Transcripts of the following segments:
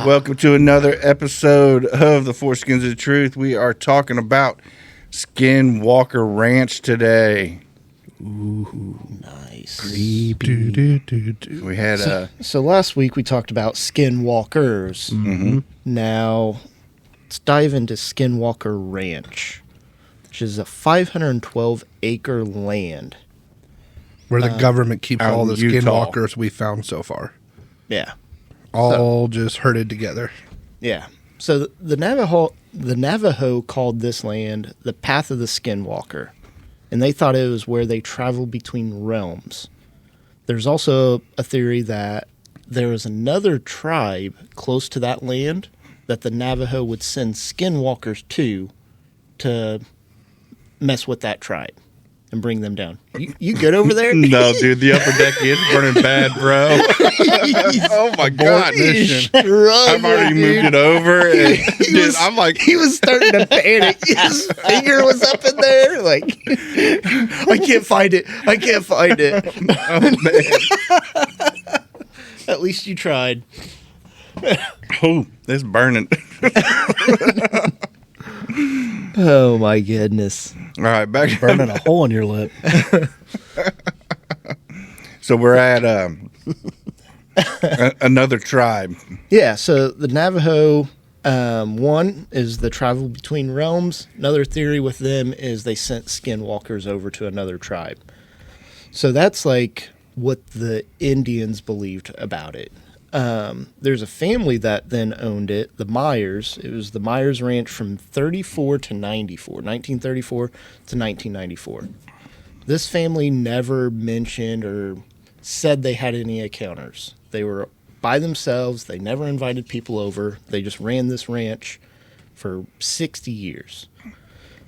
Welcome to another episode of the Four Skins of Truth. We are talking about Skinwalker Ranch today. Ooh, nice. Creepy. We had So last week we talked about skinwalkers. Mm-hmm. Now let's dive into Skinwalker Ranch, which is a 512-acre land. Where the government keeps out all in the Utah. skinwalkers we found so far. Yeah. All just herded together. Yeah. So the Navajo called this land the Path of the Skinwalker, and they thought it was where they traveled between realms. There's also a theory that there was another tribe close to that land that the Navajo would send skinwalkers to mess with that tribe and bring them down. You good over there? No, dude, the upper deck is burning bad, bro. Oh my god, I've already moved it over. And, dude, I'm like, he was starting to panic. His finger was up in there, like, I can't find it. oh man, At least you tried. oh, it's burning. Oh my goodness! All right, back Burning a hole in your lip. So we're at another tribe. Yeah, so the Navajo, one is the travel between realms. Another theory with them is they sent skinwalkers over to another tribe. So that's like what the Indians believed about it. There's a family that then owned it, the Myers. It was the Myers Ranch from 1934 to 1994. This family never mentioned or said they had any encounters. They were by themselves. They never invited people over. They just ran this ranch for 60 years.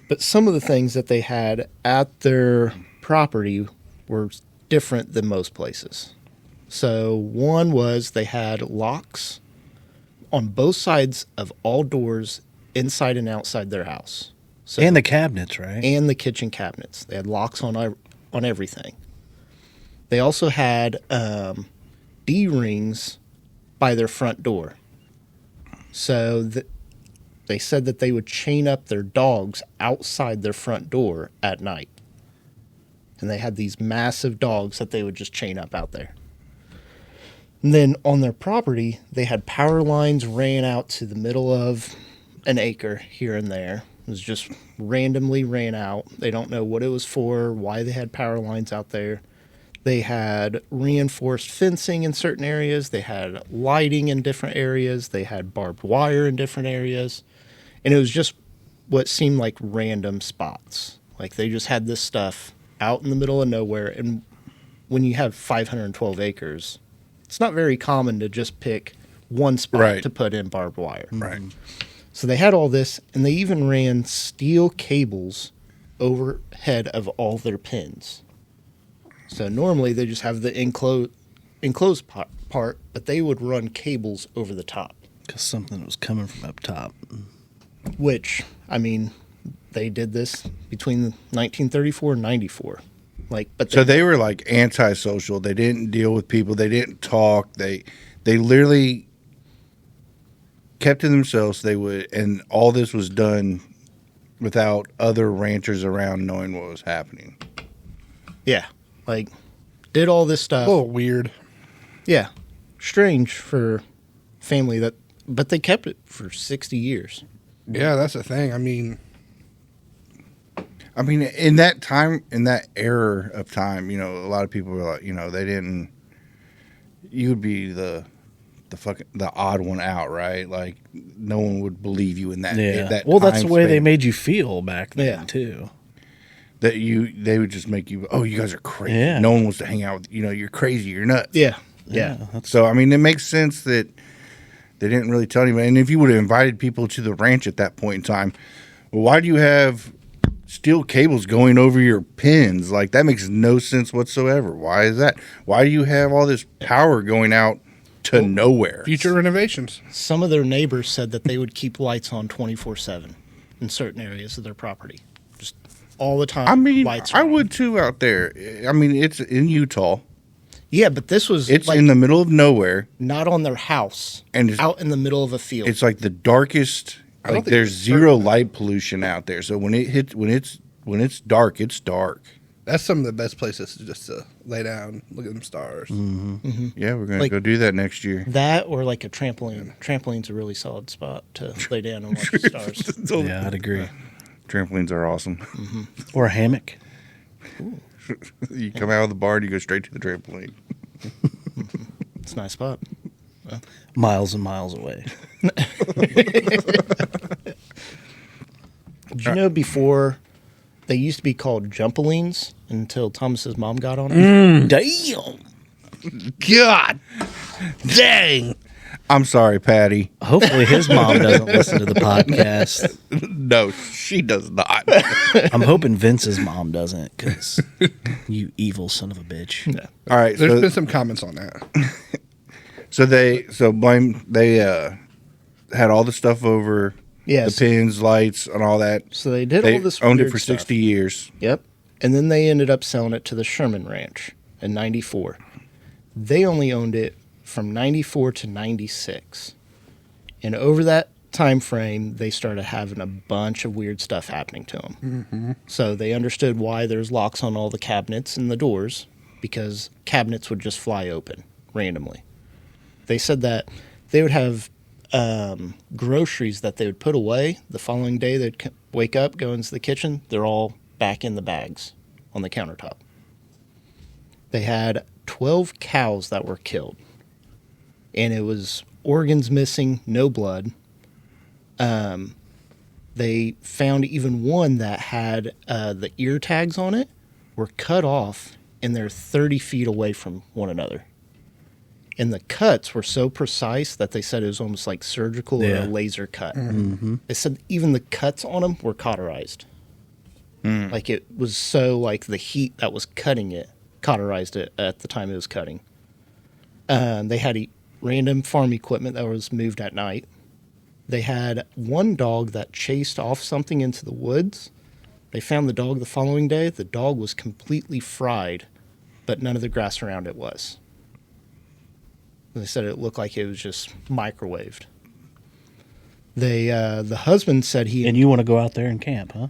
But some of the things that they had at their property were different than most places. So one was they had locks on both sides of all doors inside and outside their house. So, And the cabinets, right? and the kitchen cabinets. They had locks on everything. They also had D-rings by their front door. So they said that they would chain up their dogs outside their front door at night. And they had these massive dogs that they would just chain up out there. And then on their property, they had power lines ran out to the middle of an acre here and there. It was just randomly ran out. They don't know what it was for, why they had power lines out there. They had reinforced fencing in certain areas. They had lighting in different areas. They had barbed wire in different areas. And it was just what seemed like random spots. Like they just had this stuff out in the middle of nowhere. And when you have 512 acres, it's not very common to just pick one spot to put in barbed wire. Right. So they had all this, and they even ran steel cables overhead of all their pens. So normally they just have the enclosed part, but they would run cables over the top. Because something was coming from up top. Which, I mean, they did this between 1934 and 94. So they were like antisocial. They didn't deal with people. They didn't talk. They literally kept to themselves. And all this was done without other ranchers around knowing what was happening. Yeah, like did all this stuff. A little weird. Yeah, strange for family but they kept it for 60 years. Yeah, that's the thing. I mean, in that time, in that era of time, a lot of people were like, they didn't. You would be the odd one out, right? Like no one would believe you in that. Yeah. That Well, that's the way they span. made you feel back then, Yeah. too. That they would just make you. Oh, you guys are crazy. Yeah. No one wants to hang out with. You're crazy. You're nuts. Yeah. So it makes sense that they didn't really tell anybody. And if you would have invited people to the ranch at that point in time, well, why do you have steel cables going over your pins? Like that makes no sense whatsoever. Why is that? Why do you have all this power going out to nowhere? future renovations. Some of their neighbors said that they would keep lights on 24/7 in certain areas of their property. Just all the time. Lights I on. would too out there. It's in Utah. Yeah, but this was It's like in the middle of nowhere, not on their house, and it's, out in the middle of a field. it's like the darkest. don't Like think there's it's zero light pollution out there. So when it's dark, it's dark. That's some of the best places just to lay down, look at them stars. Yeah, we're gonna Like- go do that next year. That or like a trampoline. Trampoline's a really solid spot to lay down and watch the stars. Yeah, I'd agree. Trampolines are awesome. Or a hammock. You come out of the bar and you go straight to the trampoline. It's a nice spot. Miles and miles away. Did you know before they used to be called jumpolines until Thomas's mom got on them? Damn. God dang. I'm sorry, Patty. Hopefully his mom doesn't listen to the podcast. No, she does not. I'm hoping Vince's mom doesn't, because you evil son of a bitch. All right, There's been some comments on that. they had all the stuff over Yes. the pins, lights, and all that. So they did They all this owned it weird for stuff. 60 years. Yep. And then they ended up selling it to the Sherman Ranch in 94. They only owned it from 94 to 96. And over that time frame, they started having a bunch of weird stuff happening to them. So they understood why there's locks on all the cabinets and the doors, because cabinets would just fly open randomly. They said that they would have groceries that they would put away. The following day, they'd wake up, go into the kitchen. They're all back in the bags on the countertop. They had 12 cows that were killed. And it was organs missing, no blood. They found even one that had the ear tags on it were cut off, and they're 30 feet away from one another. And the cuts were so precise that they said it was almost like surgical or Yeah. a laser cut. They said even the cuts on them were cauterized. Like it was so like the heat that was cutting it cauterized it at the time it was cutting. They had random farm equipment that was moved at night. They had one dog that chased off something into the woods. They found the dog the following day. The dog was completely fried, but none of the grass around it was. They said it looked like it was just microwaved. The husband said he And you want to go out there and camp, huh?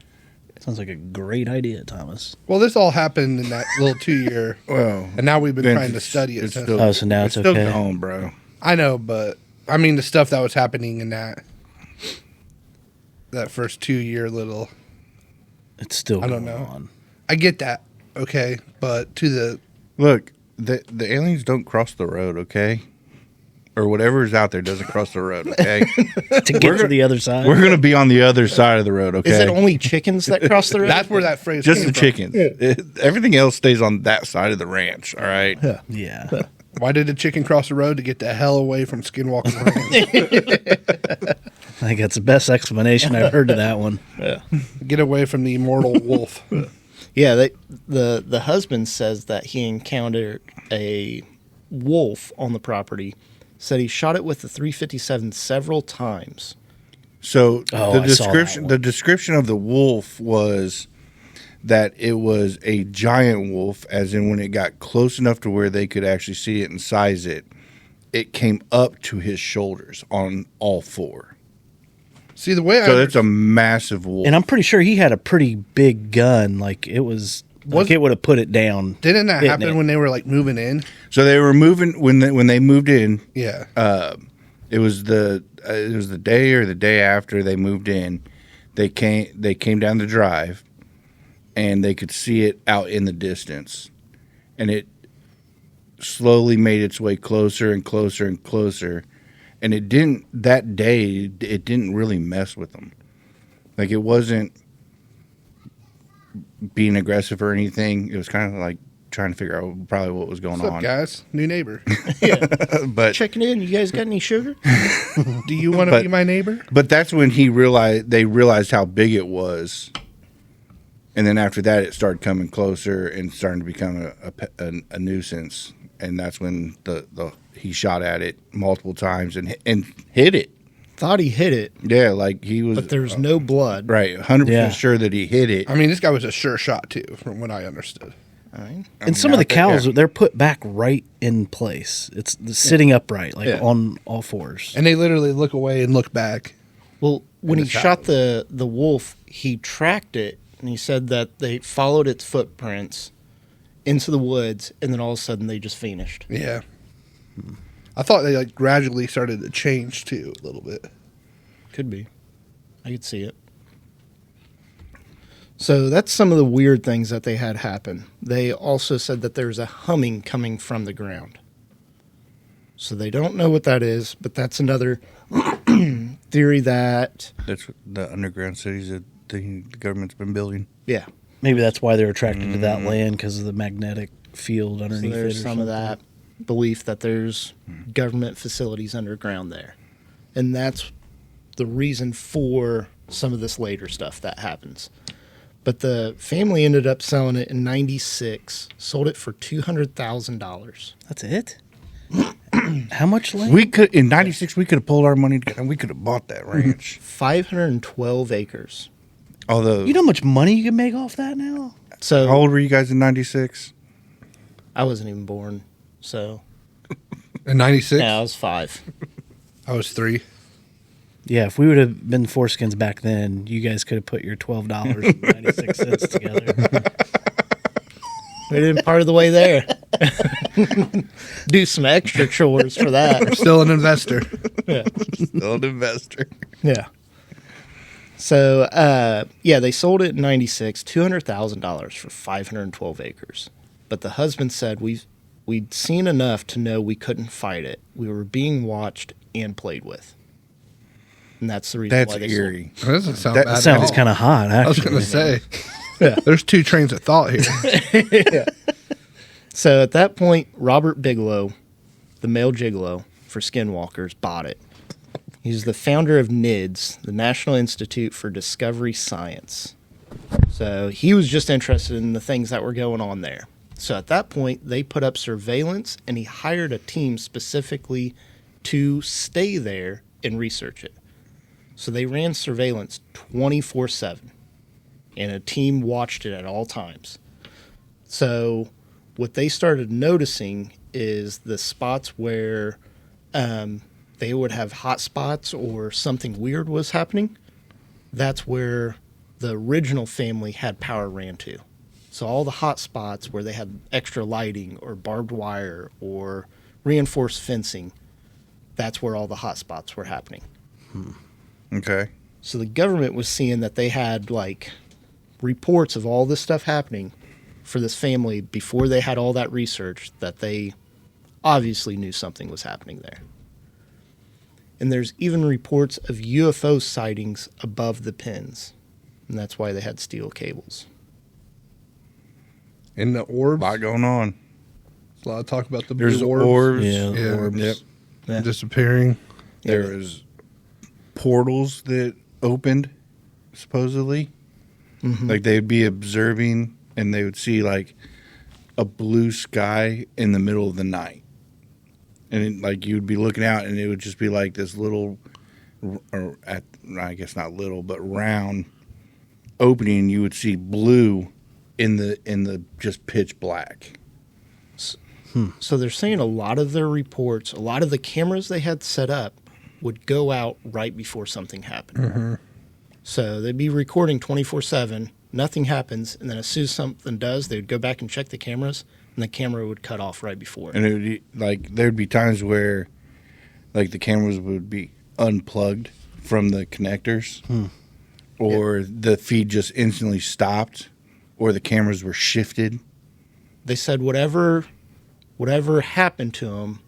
Sounds like a great idea, Thomas. Well, this all happened in that little 2 year, Well, and now we've been Vince, trying to study it. it's since- still- Oh, so now it's still okay. gone, bro. I know, but I mean the stuff that was happening in that first 2 year little. It's still I don't going know. on. I get that, okay, but to the Look, the aliens don't cross the road, okay? Or whatever is out there doesn't cross the road, okay? To get to the other side. We're going to be on the other side of the road, okay? is it only chickens that cross the road? that's where that phrase Just came the from. chickens. Everything else stays on that side of the ranch, all right? Yeah. Why did a chicken cross the road to get the hell away from Skinwalker Ranch? I think that's the best explanation I've heard to that one. Get away from the immortal wolf. Yeah, the husband says that he encountered a wolf on the property. Said he shot it with the 357 several times. So Oh, I saw that one. the description of the wolf was that it was a giant wolf, as in when it got close enough to where they could actually see it and size it, it came up to his shoulders on all four. See, the way So I that's a massive wolf. And I'm pretty sure he had a pretty big gun. Like it was like it would have put it down. didn't that hitting happen it. when they were like moving in? So they were moving when they moved in. Yeah. It was the day or the day after they moved in. They came down the drive, and they could see it out in the distance, and it slowly made its way closer and closer and closer. And it didn't that day. It didn't really mess with them. Like it wasn't being aggressive or anything. It was kind of like trying to figure out probably what was going What's up, on. guys? New neighbor. But Checking in. You guys got any sugar? Do you want to But- be my neighbor? But that's when they realized how big it was, and then after that, it started coming closer and starting to become a nuisance. And that's when he shot at it multiple times and hit it. Thought he hit it, Yeah, like he was but there's no blood. right, 100% Yeah. sure that he hit it. I mean, this guy was a sure shot too, from what I understood. All right. And some of the cows, they're put back right in place. It's sitting upright, like on all fours. And they literally look away and look back. Well, when In he the shot the wolf, he tracked it, and he said that they followed its footprints into the woods, and then all of a sudden they just vanished. Yeah. I thought they like gradually started to change too a little bit. Could be. I could see it. So that's some of the weird things that they had happen. They also said that there's a humming coming from the ground. So they don't know what that is, but that's another theory that... That's the underground cities that the government's been building. Yeah. Maybe that's why they're attracted to that land, because of the magnetic field underneath So there's it. some of that belief that there's government facilities underground there. And that's the reason for some of this later stuff that happens. But the family ended up selling it in 96, sold it for $200,000. That's it? How much land? We could in '96. We could have pulled our money together and we could have bought that ranch. 512 acres. Although, You know how much money you can make off that now? So how old were you guys in '96? I wasn't even born. So In 96, yeah, I was 5. I was 3. Yeah, if we would have been foreskins back then, you guys could have put your $12.96 together. We didn't part of the way there. Do some extra chores for that. Still an investor. Yeah. Still an investor. Yeah. So, they sold it in 96, $200,000 for 512 acres. But the husband said, we'd seen enough to know we couldn't fight it. We were being watched and played with. And that's the reason That's why they eerie. That doesn't sound That bad. at Sounds all. kind of hot, I was actually. going to say, there's 2 trains of thought here. So at that point, Robert Bigelow, the male gigolo for Skinwalkers, bought it. He's the founder of NIDS, the National Institute for Discovery Science. So he was just interested in the things that were going on there. So at that point, they put up surveillance, and he hired a team specifically to stay there and research it. So they ran surveillance 24/7, and a team watched it at all times. So what they started noticing is the spots where they would have hot spots or something weird was happening. That's where the original family had power ran to. So all the hot spots where they had extra lighting or barbed wire or reinforced fencing, that's where all the hot spots were happening. Okay. So the government was seeing that they had like reports of all this stuff happening for this family before they had all that research, that they obviously knew something was happening there. And there's even reports of UFO sightings above the pins. And that's why they had steel cables. In the orbs, A lot going on. a lot of talk about the There's blue orbs orbs. Yeah, Yeah. orbs. Yep. Yeah. disappearing. There was portals that opened, supposedly. Like they'd be observing and they would see like a blue sky in the middle of the night. And it, like you'd be looking out and it would just be like this little, or I guess not little, but round opening. You would see blue in the just pitch black. So they're saying a lot of their reports, a lot of the cameras they had set up would go out right before something happened. So they'd be recording 24/7, nothing happens, and then as soon as something does, they would go back and check the cameras, and the camera would cut off right before. And it would be, like there'd be times where like the cameras would be unplugged from the connectors, or the feed just instantly stopped, or the cameras were shifted. They said whatever happened to them,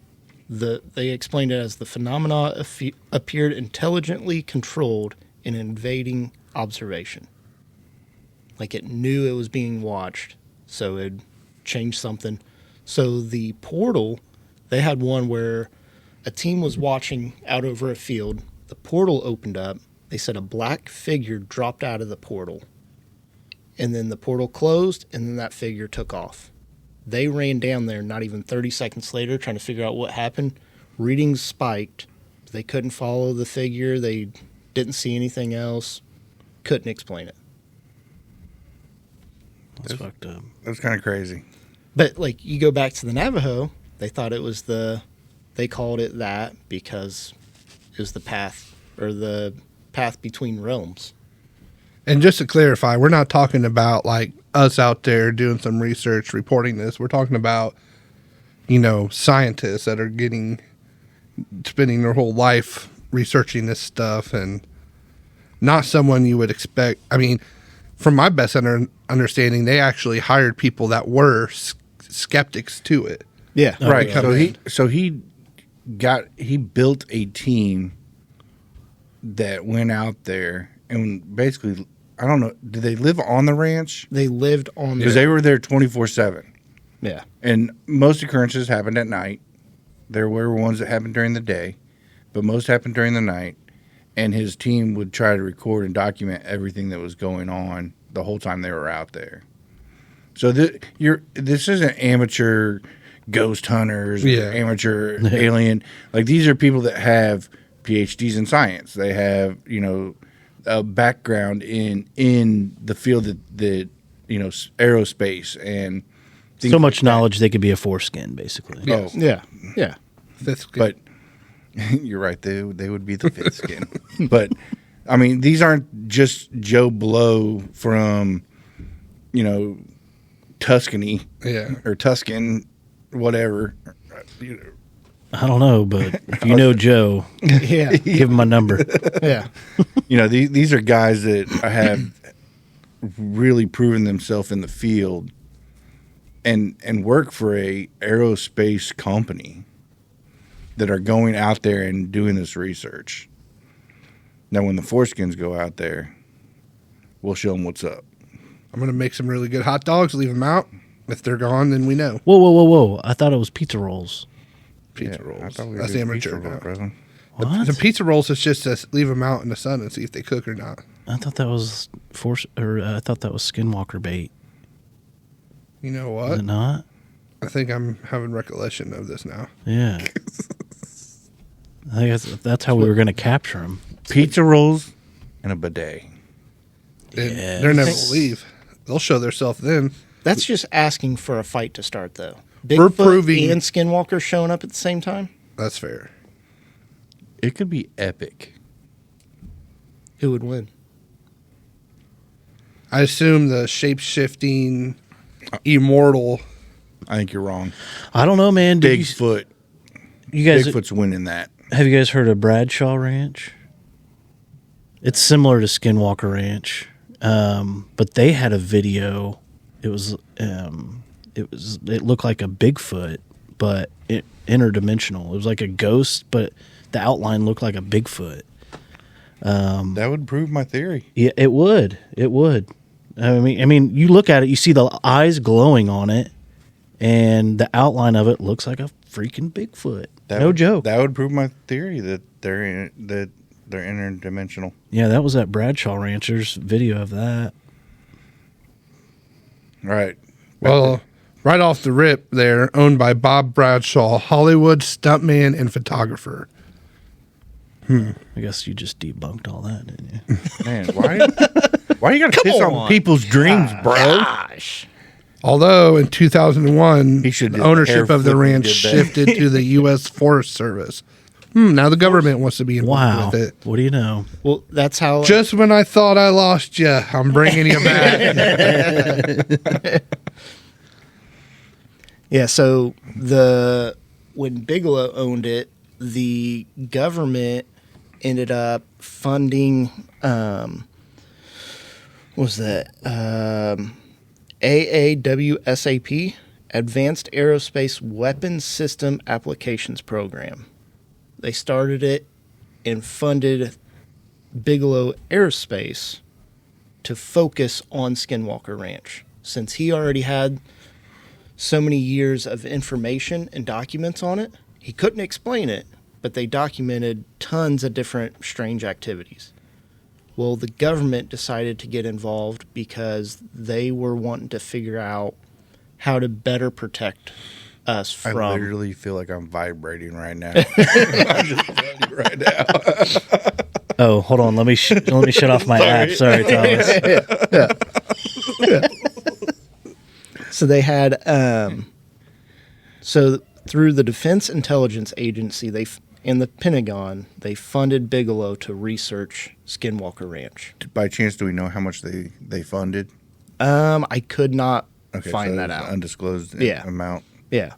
they explained it as the phenomena appeared intelligently controlled in invading observation. Like it knew it was being watched, so it changed something. So the portal, they had one where a team was watching out over a field. The portal opened up. They said a black figure dropped out of the portal. And then the portal closed, and then that figure took off. They ran down there not even 30 seconds later trying to figure out what happened. Readings spiked. They couldn't follow the figure. They didn't see anything else. Couldn't explain it. It's fucked up. That's kind of crazy. But like you go back to the Navajo, they thought it was they called it that because it was the path between realms. And just to clarify, we're not talking about like us out there doing some research, reporting this. We're talking about, scientists that are spending their whole life researching this stuff, and not someone you would expect. I mean, from my best understanding, they actually hired people that were skeptics to it. Yeah. Right. Really? So he built a team that went out there and basically, I don't know, did they live on the ranch? They lived on Because they were there 24/7. Yeah. And most occurrences happened at night. There were ones that happened during the day, but most happened during the night. And his team would try to record and document everything that was going on the whole time they were out there. So this isn't amateur ghost hunters, or amateur alien. Like, these are people that have PhDs in science. They have, a background in the field that aerospace and things So much like knowledge they could be a foreskin, basically. that. Oh, Yeah. Yeah. Fifth skin. but you're right. They would be the fifth skin. But I mean, these aren't just Joe Blow from Tuscany, or Tuscan, whatever. I don't know, but if you know Joe, Yeah. give him my number. Yeah. These are guys that have really proven themselves in the field and work for a aerospace company that are going out there and doing this research. Now, when the foreskins go out there, we'll show them what's up. I'm going to make some really good hot dogs, leave them out. If they're gone, then we know. Whoa. I thought it was pizza rolls. Pizza I rolls. thought we were That's doing amateur. pizza roll, now. brother. What? The pizza rolls is just to leave them out in the sun and see if they cook or not. I thought that was I thought that was Skinwalker bait. You know Is what? it not? I think I'm having recollection of this now. Yeah. I think that's how we were going to capture them. Pizza rolls and a bidet. And Yes. they're never will leave. They'll show themselves then. That's just asking for a fight to start, though. We're Bigfoot proving- and Skinwalker showing up at the same time. That's fair. It could be epic. Who would win? I assume the shape-shifting, immortal. I think you're wrong. I don't know, man. Bigfoot. You guys, Bigfoot's winning that. have you guys heard of Bradshaw Ranch? It's similar to Skinwalker Ranch, but they had a video. It looked like a Bigfoot, but interdimensional. It was like a ghost, but the outline looked like a Bigfoot. That would prove my theory. Yeah, it would. It would. I mean, you look at it, you see the eyes glowing on it, and the outline of it looks like a freaking Bigfoot. No joke. That would prove my theory that they're interdimensional. Yeah, that was at Bradshaw Rancher's video of that. Right. Well, right off the rip, they're owned by Bob Bradshaw, Hollywood stuntman and photographer. I guess you just debunked all that, didn't you? Man, why you gotta piss on people's dreams, bro? Gosh. Although in 2001, He should the have ownership of the air ranch flipped shifted to the U.S. Forest Service. Now the government wants to be Wow. involved with it. What do you know? Well, that's how. Just when I thought I lost you, I'm bringing you back. Yeah, so when Bigelow owned it, the government ended up funding what was that? AAWSAP, Advanced Aerospace Weapons System Applications Program. They started it and funded Bigelow Aerospace to focus on Skinwalker Ranch. Since he already had so many years of information and documents on it, he couldn't explain it, but they documented tons of different strange activities. Well, the government decided to get involved because they were wanting to figure out how to better protect us I from. literally feel like I'm vibrating right now. I'm just telling you right now. Oh, hold on. Let me shut off my app. Sorry, Thomas. So they had, so through the Defense Intelligence Agency, and the Pentagon, they funded Bigelow to research Skinwalker Ranch. By chance, do we know how much they funded? I could not Okay, find so that it was out. an undisclosed Yeah. amount. Yeah.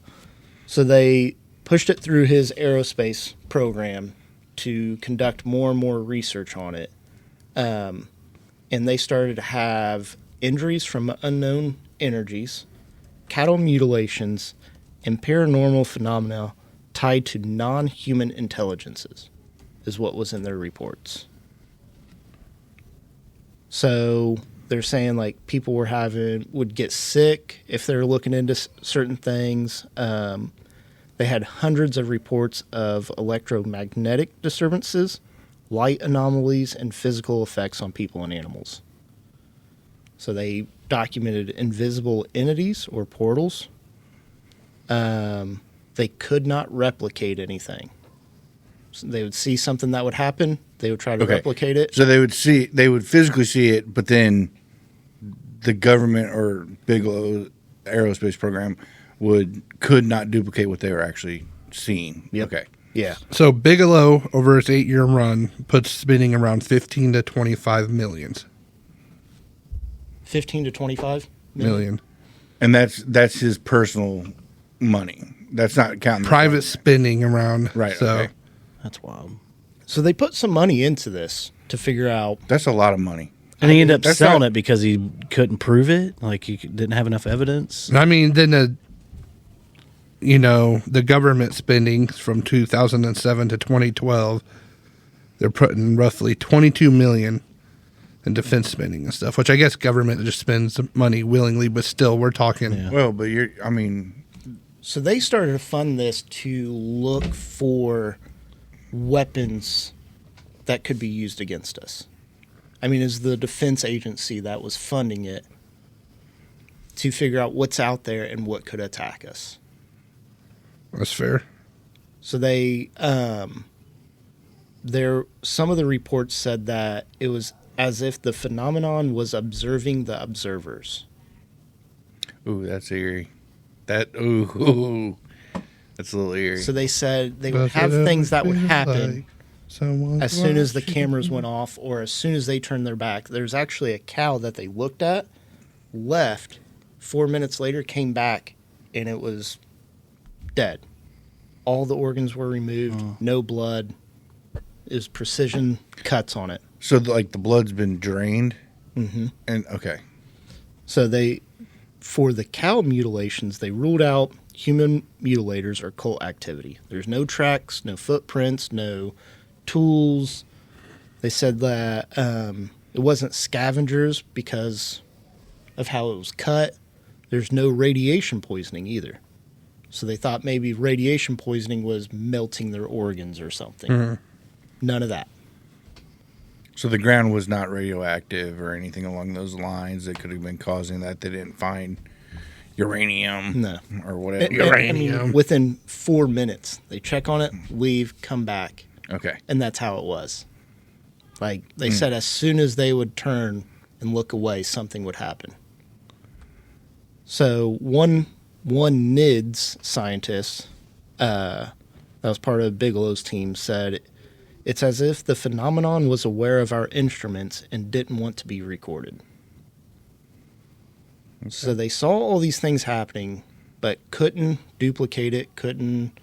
So they pushed it through his aerospace program to conduct more and more research on it. And they started to have injuries from unknown energies, cattle mutilations, and paranormal phenomena tied to non-human intelligences, is what was in their reports. So they're saying like people would get sick if they're looking into certain things. They had hundreds of reports of electromagnetic disturbances, light anomalies, and physical effects on people and animals. So they documented invisible entities or portals. They could not replicate anything. So they would see something that would happen. They would try to replicate it. So they would physically see it, but then the government or Bigelow aerospace program could not duplicate what they were actually seeing. Yep. Okay. Yeah. So Bigelow, over his 8-year run, puts spending around 15 to 25 millions. 15 to 25 Million. And that's his personal money. That's not counting the Private government. spending around. Right. So Okay. That's wild. So they put some money into this to figure out. That's a lot of money. And he ended up That's selling not- it because he couldn't prove it. Like he didn't have enough evidence. I mean, then the government spending from 2007 to 2012, they're putting roughly 22 million in defense spending and stuff, which I guess government just spends money willingly, but still we're talking. Yeah. Well, but So they started to fund this to look for weapons that could be used against us. I mean, is the defense agency that was funding it to figure out what's out there and what could attack us. That's fair. So they, some of the reports said that it was as if the phenomenon was observing the observers. ooh, that's eerie. That's a little eerie. So they said they would Does have it things that ever would feel happen like someone's as soon as the watching cameras you? went off or as soon as they turned their back. There's actually a cow that they looked at, left, 4 minutes later came back, and it was dead. All the organs were removed, no blood. It was precision cuts on it. So the blood's been drained? Mm-hmm. And okay. So for the cow mutilations, they ruled out human mutilators or cult activity. There's no tracks, no footprints, no tools. They said that it wasn't scavengers because of how it was cut. There's no radiation poisoning either. So they thought maybe radiation poisoning was melting their organs or something. Mm-hmm. None of that. So the ground was not radioactive or anything along those lines that could have been causing that. They didn't find uranium No. or whatever. I mean, within 4 minutes, they check on it, leave, come back. Okay. And that's how it was. Like they said, as soon as they would turn and look away, something would happen. So one NIDS scientist that was part of Bigelow's team said, it's as if the phenomenon was aware of our instruments and didn't want to be recorded. Okay. So they saw all these things happening, but couldn't duplicate it, couldn't.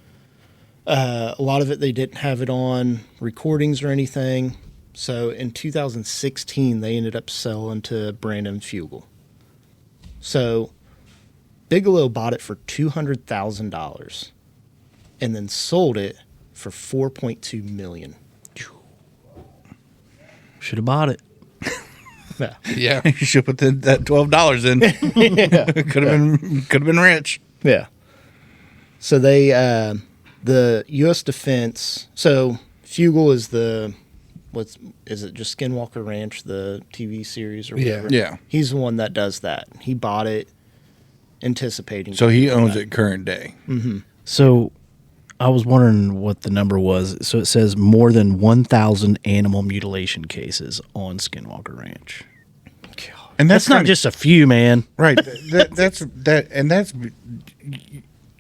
A lot of it, they didn't have it on recordings or anything. So in 2016, they ended up selling to Brandon Fugel. So Bigelow bought it for $200,000 and then sold it for $4.2 million. Should have bought it. Yeah. Yeah. You should put that $12 in. Could have been rich. Yeah. So they, the U.S. Defense. So Fugel is is it just Skinwalker Ranch, the TV series or whatever? Yeah. He's the one that does that. He bought it, anticipating. So he owns it current day. Mm-hmm. So I was wondering what the number was. So it says more than 1,000 animal mutilation cases on Skinwalker Ranch. God. And That's not kinda- just a few, man. right. That's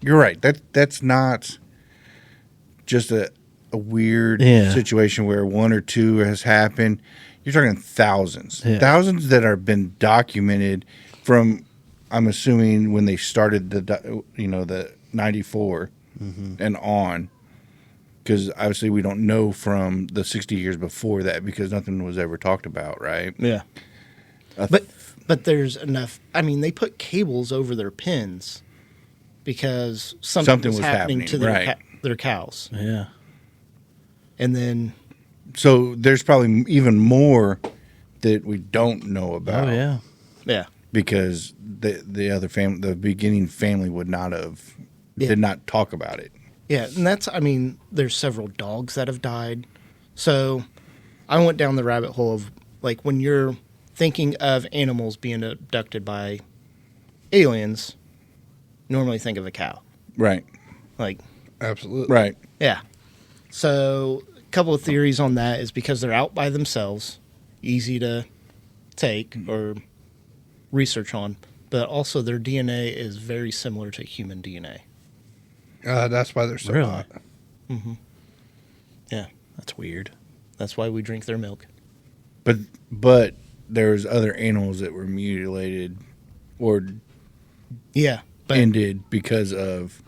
you're right. That's not just a weird Yeah. situation where one or two has happened. You're talking thousands, Yeah. thousands that are been documented from. I'm assuming when they started the 94 and on, because obviously we don't know from the 60 years before that because nothing was ever talked about, right? Yeah. But there's enough. I mean, they put cables over their pens because something was happening to their right. their cows. Yeah. And then So there's probably even more that we don't know about. Oh yeah. yeah, Because the other family, the beginning family, would not have did not talk about it. yeah, and that's. I mean, there's several dogs that have died. So I went down the rabbit hole of like when you're thinking of animals being abducted by aliens, normally think of a cow. Right. Like Absolutely. Right. yeah. So a couple of theories on that is because they're out by themselves, easy to take or research on, but also their DNA is very similar to human DNA. That's why they're so Really? hot. Yeah, That's weird. that's why we drink their milk. But there's other animals that were mutilated or Yeah, but ended because of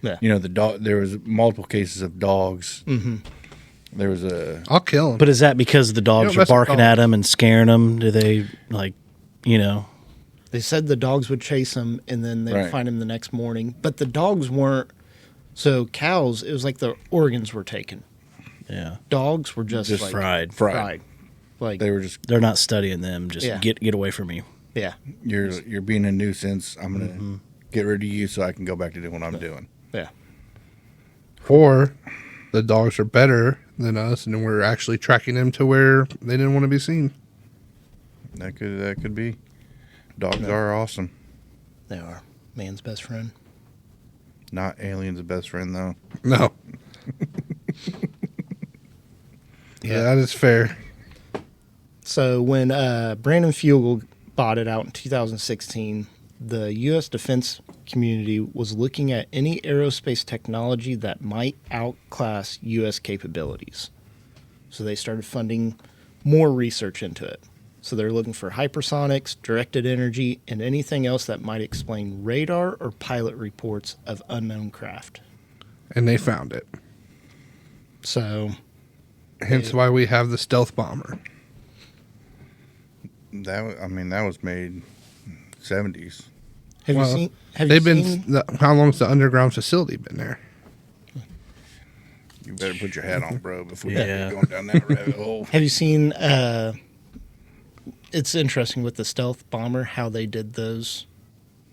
yeah, the dog. There was multiple cases of dogs. Mm-hmm. There was a I'll kill them. But is that because the dogs don't are mess with barking dogs. at them and scaring them? Do they like, they said the dogs would chase him and then they'd Right. find him the next morning. But the dogs weren't. So cows, it was like the organs were taken. Yeah. Dogs were just Just like Fried. fried. Like they were just They're not studying them. Just Yeah. get away from me. yeah, you're being a nuisance. I'm gonna get rid of you so I can go back to doing what I'm doing. yeah, Or the dogs are better than us, and we're actually tracking them to where they didn't want to be seen. That could be. Dogs are awesome. they are man's best friend. Not aliens' best friend though. No. Yeah, that is fair. So when Brandon Fugel bought it out in 2016, the U.S. defense community was looking at any aerospace technology that might outclass U.S. capabilities. So they started funding more research into it. So they're looking for hypersonics, directed energy, and anything else that might explain radar or pilot reports of unknown craft. And they found it. So Hence why we have the stealth bomber. That was made 70s. have Well, you seen? Have They've you been. seen? How long's the underground facility been there? You better put your hat on, bro, before Yeah. you going down that rabbit hole. Have you seen? It's interesting with the stealth bomber how they did those,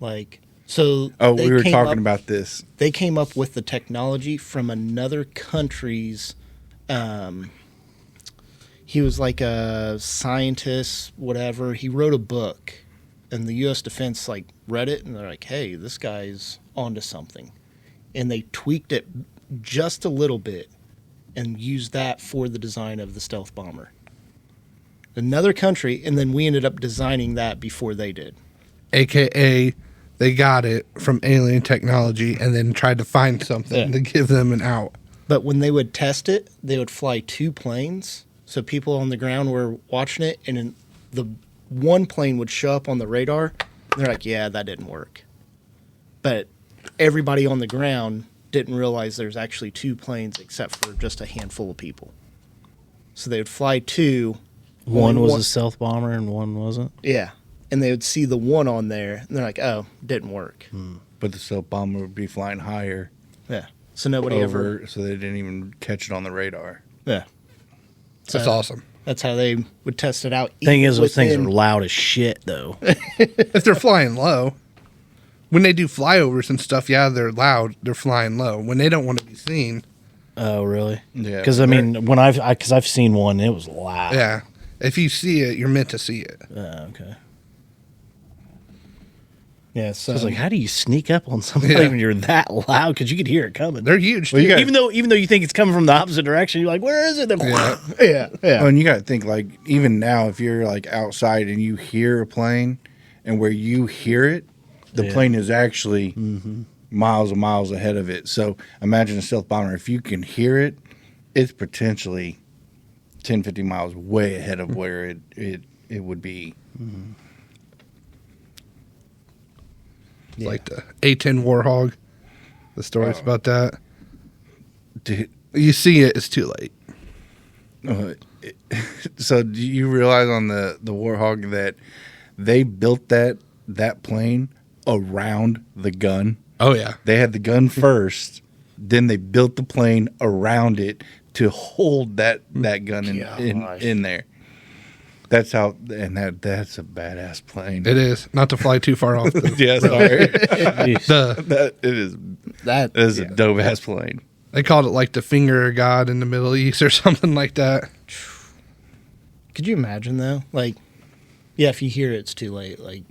like so. Oh, they we were came talking up- about this. They came up with the technology from another country's. He was like a scientist, whatever. He wrote a book, and the U.S. Defense like read it, and they're like, "Hey, this guy's onto something," and they tweaked it just a little bit and used that for the design of the stealth bomber. Another country, and then we ended up designing that before they did. AKA, they got it from alien technology and then tried to find something Yeah. to give them an out. But when they would test it, they would fly two planes. So people on the ground were watching it, and then the one plane would show up on the radar. And they're like, yeah, that didn't work. But everybody on the ground didn't realize there's actually two planes except for just a handful of people. So they would fly two. One only was a stealth bomber and one wasn't. Yeah. And they would see the one on there, and they're like, oh, didn't work. But the stealth bomber would be flying higher Yeah. So nobody ever. over, so they didn't even catch it on the radar. Yeah. That's awesome. That's how they would test it out. Thing is, those things are within- loud as shit, though. If they're flying low, when they do flyovers and stuff, yeah, they're loud. They're flying low. When they don't want to be seen, Oh, really? Yeah, Because I mean, when I've seen one, it was loud. yeah. If you see it, you're meant to see it. Okay. Yeah, So I was like, how do you sneak up on somebody Yeah. when you're that loud? Because you could hear it coming. They're huge. Well, you too. got- even though you think it's coming from the opposite direction, you're like, where is it? Yeah. yeah. Oh, and you got to think, like, even now, if you're like outside and you hear a plane, and where you hear it, the Yeah. plane is actually miles and miles ahead of it. So imagine a stealth bomber. If you can hear it, it's potentially 10, 50 miles way ahead of where it would be. Yeah. Like the A-10 Warhog. The stories about that. Dude, You see it, it's too late. so do you realize on the Warhog that they built that plane around the gun? Oh, yeah. They had the gun first, then they built the plane around it to hold that gun in there. That's how, and that's a badass plane. It is. Not to fly too far off. Yeah, sorry. That It is a dope ass plane. They called it like the finger of God in the Middle East or something like that. Could you imagine though? Like, yeah, if you hear it, it's too late. Like,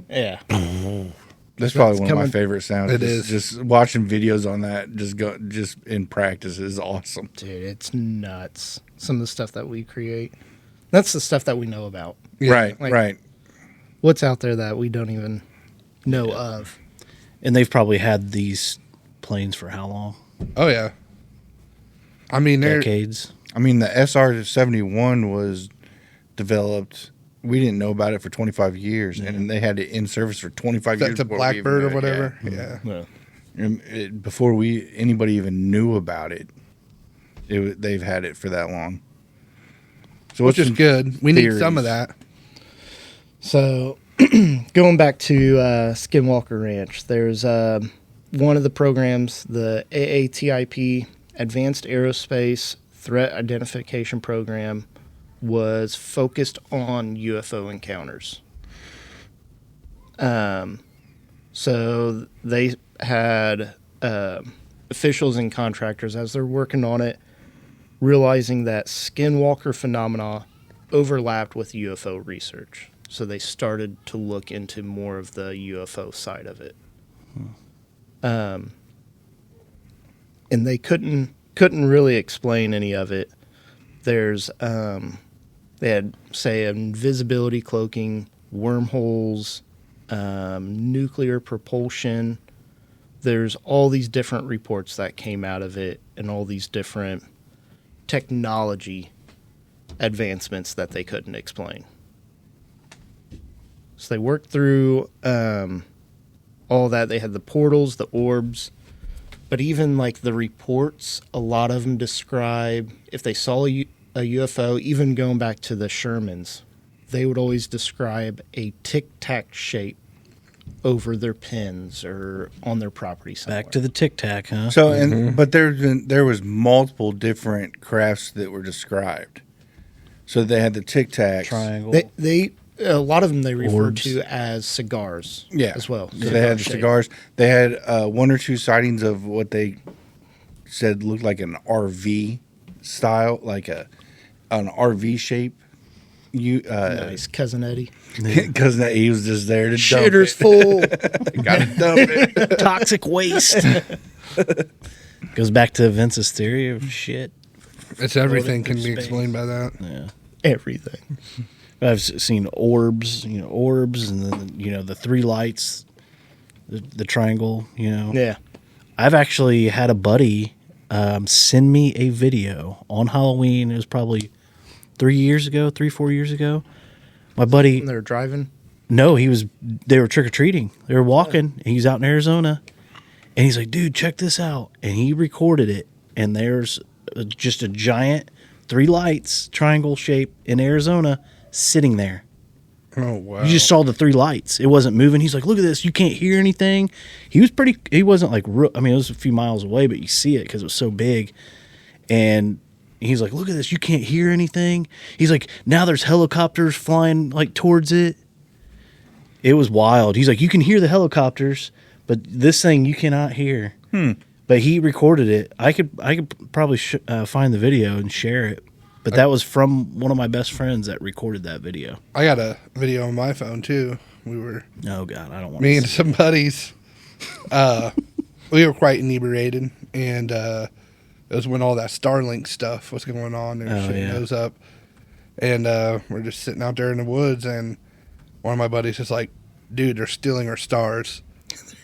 yeah, That's probably one of my coming- favorite sounds. It is. Just watching videos on that. Just in practice is awesome. dude, it's nuts. Some of the stuff that we create. That's the stuff that we know about. Yeah. Right, like- right. What's out there that we don't even know of? And they've probably had these planes for how long? Oh, yeah. I mean, they're Decades. I mean, the SR-71 was developed. We didn't know about it for 25 years, and they had it in service for 25 years. that's a before we Blackbird or even- whatever. yeah. Yeah. And before anybody even knew about it, they've had it for that long. So Which is some good. We need some of theories? that. So, going back to Skinwalker Ranch, there's one of the programs, the AATIP, Advanced Aerospace Threat Identification Program, was focused on UFO encounters. So they had officials and contractors, as they're working on it, realizing that Skinwalker phenomena overlapped with UFO research. So they started to look into more of the UFO side of it. And they couldn't really explain any of it. There's they had, say, invisibility cloaking, wormholes, nuclear propulsion. There's all these different reports that came out of it, and all these different technology advancements that they couldn't explain. So they worked through all that. They had the portals, the orbs, but even like the reports, a lot of them describe if they saw a UFO, even going back to the Shermans, they would always describe a tic-tac shape over their pens or on their property somewhere. Back to the Tic Tac, huh? So, but there was multiple different crafts that were described. So they had the Tic Tacs. Triangle. They a lot of them they refer Orbs. to as cigars, Yeah, as well. So they had the shape. cigars. They had one or two sightings of what they said looked like an RV style, like an RV shape. Nice, cousin Eddie. Because he was just there to Shitter's dump it. full. Gotta dump it. Toxic waste. Goes back to Vince's theory of shit. It's everything through can be space. explained by that. Yeah. Everything. I've seen orbs, and then, the three lights, the triangle, Yeah. I've actually had a buddy send me a video on Halloween. It was probably 4 years ago. My buddy, They're driving. no, they were trick-or-treating. They were walking, and he's out in Arizona, and he's like, dude, check this out. And he recorded it, and there's just a giant 3 lights, triangle shape in Arizona, sitting there. Oh, wow. You just saw the 3 lights. It wasn't moving. He's like, look at this. You can't hear anything. He wasn't like, it was a few miles away, but you see it because it was so big. And he's like, look at this. You can't hear anything. He's like, now there's helicopters flying like towards it. It was wild. He's like, you can hear the helicopters, but this thing you cannot hear. But he recorded it. I could probably find the video and share it. But that was from one of my best friends that recorded that video. I got a video on my phone, too. We were Oh God, I don't want. me and some buddies. We were quite inebriated, and it was when all that Starlink stuff was going on and shooting those up. And we're just sitting out there in the woods, and one of my buddies is like, "Dude, they're stealing our stars."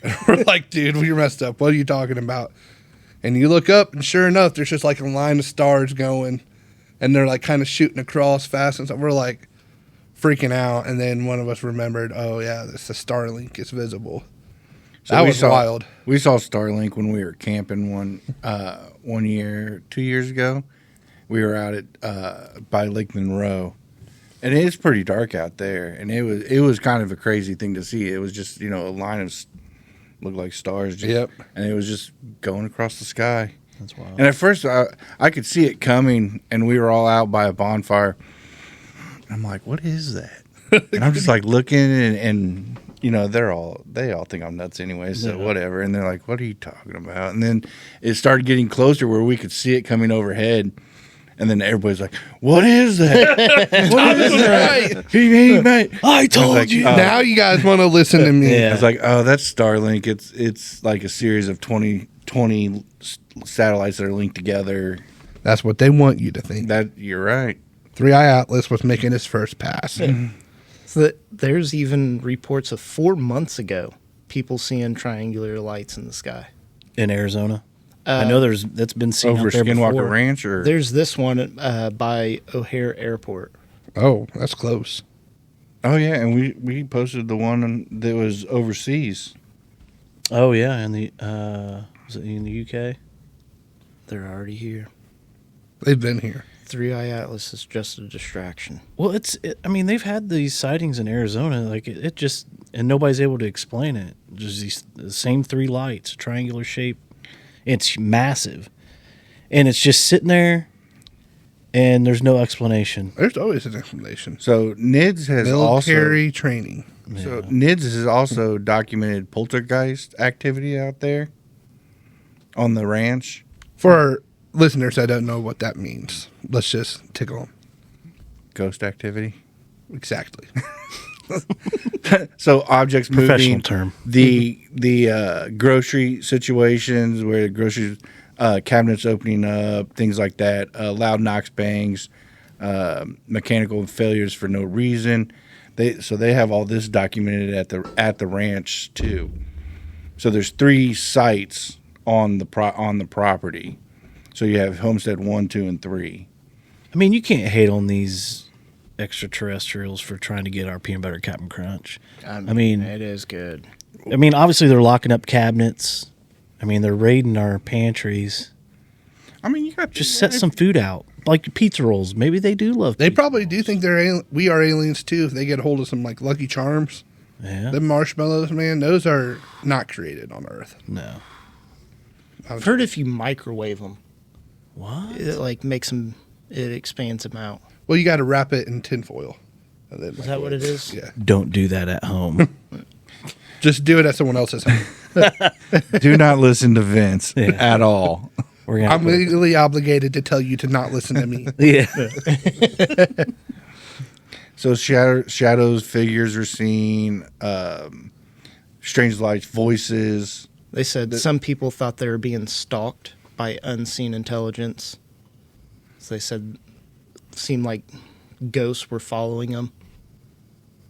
And we're like, "Dude, we messed up. What are you talking about?" And you look up, and sure enough, there's just like a line of stars going, and they're like kind of shooting across fast, and so we're like freaking out. And then one of us remembered, "Oh yeah, this the Starlink is visible." So that we was saw, wild. We saw Starlink when we were camping one year, 2 years ago. We were out at by Lake Monroe, and it's pretty dark out there. And it was kind of a crazy thing to see. It was just a line of looked like stars. Yep. And it was just going across the sky. That's wild. And at first, I could see it coming, and we were all out by a bonfire. I'm like, "What is that?" And I'm just like looking, and they all think I'm nuts anyway, so whatever. And they're like, "What are you talking about?" And then it started getting closer where we could see it coming overhead. And then everybody's like, "What is that? What is that?" Mate. I told you. Now you guys want to listen to me. Yeah. I was like, "Oh, that's Starlink. It's like a series of 20 satellites that are linked together." That's what they want you to think. That you're right. 3i Atlas was making his first pass. So there's even reports of 4 months ago, people seeing triangular lights in the sky. In Arizona, I know that's been seen Over out there Skinwalker before. Ranch, or There's this one by O'Hare Airport. Oh, that's close. oh yeah, and we posted the one that was overseas. Oh yeah, in the was it in the UK? They're already here. They've been here. 3i Atlas is just a distraction. Well, I mean, they've had these sightings in Arizona, like it just, and nobody's able to explain it. Just the same 3 lights, triangular shape. It's massive, and it's just sitting there, and there's no explanation. There's always an explanation. So NIDS has Military training. NIDS has also documented poltergeist activity out there on the ranch. For our listeners that don't know what that means, let's just tickle them. Ghost activity. Exactly. So objects Professional moving, term. the grocery situations where the grocery cabinets opening up, things like that, loud knocks, bangs, mechanical failures for no reason. They have all this documented at the ranch too. So there's 3 sites on the property. So you have Homestead 1, 2, and 3. I mean, you can't hate on these extraterrestrials for trying to get our peanut butter Captain Crunch. I mean, it is good. I mean, obviously they're locking up cabinets. I mean, they're raiding our pantries. I mean, you got Just set some food out, like pizza rolls. Maybe they do love. They pizza probably rolls. do think we are aliens too if they get a hold of some like Lucky Charms. Yeah. The marshmallows, man, those are not created on Earth. No. I've heard if you microwave them, What? it like makes them, it expands them out. Well, you got to wrap it in tinfoil. Is that what it is? Yeah. Don't do that at home. Just do it at someone else's home. Do not listen to Vince at all. We're gonna I'm legally obligated to tell you to not listen to me. yeah. So shadows, figures are seen, strange lights, voices. They said some people thought they were being stalked by unseen intelligence. So they said it seemed like ghosts were following them.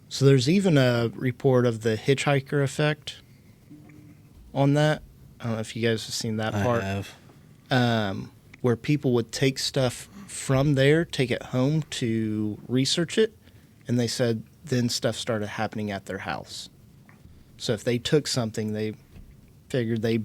So there's even a report of the hitchhiker effect on that. I don't know if you guys have seen that part. I have. Where people would take stuff from there, take it home to research it, and they said then stuff started happening at their house. So if they took something, they figured they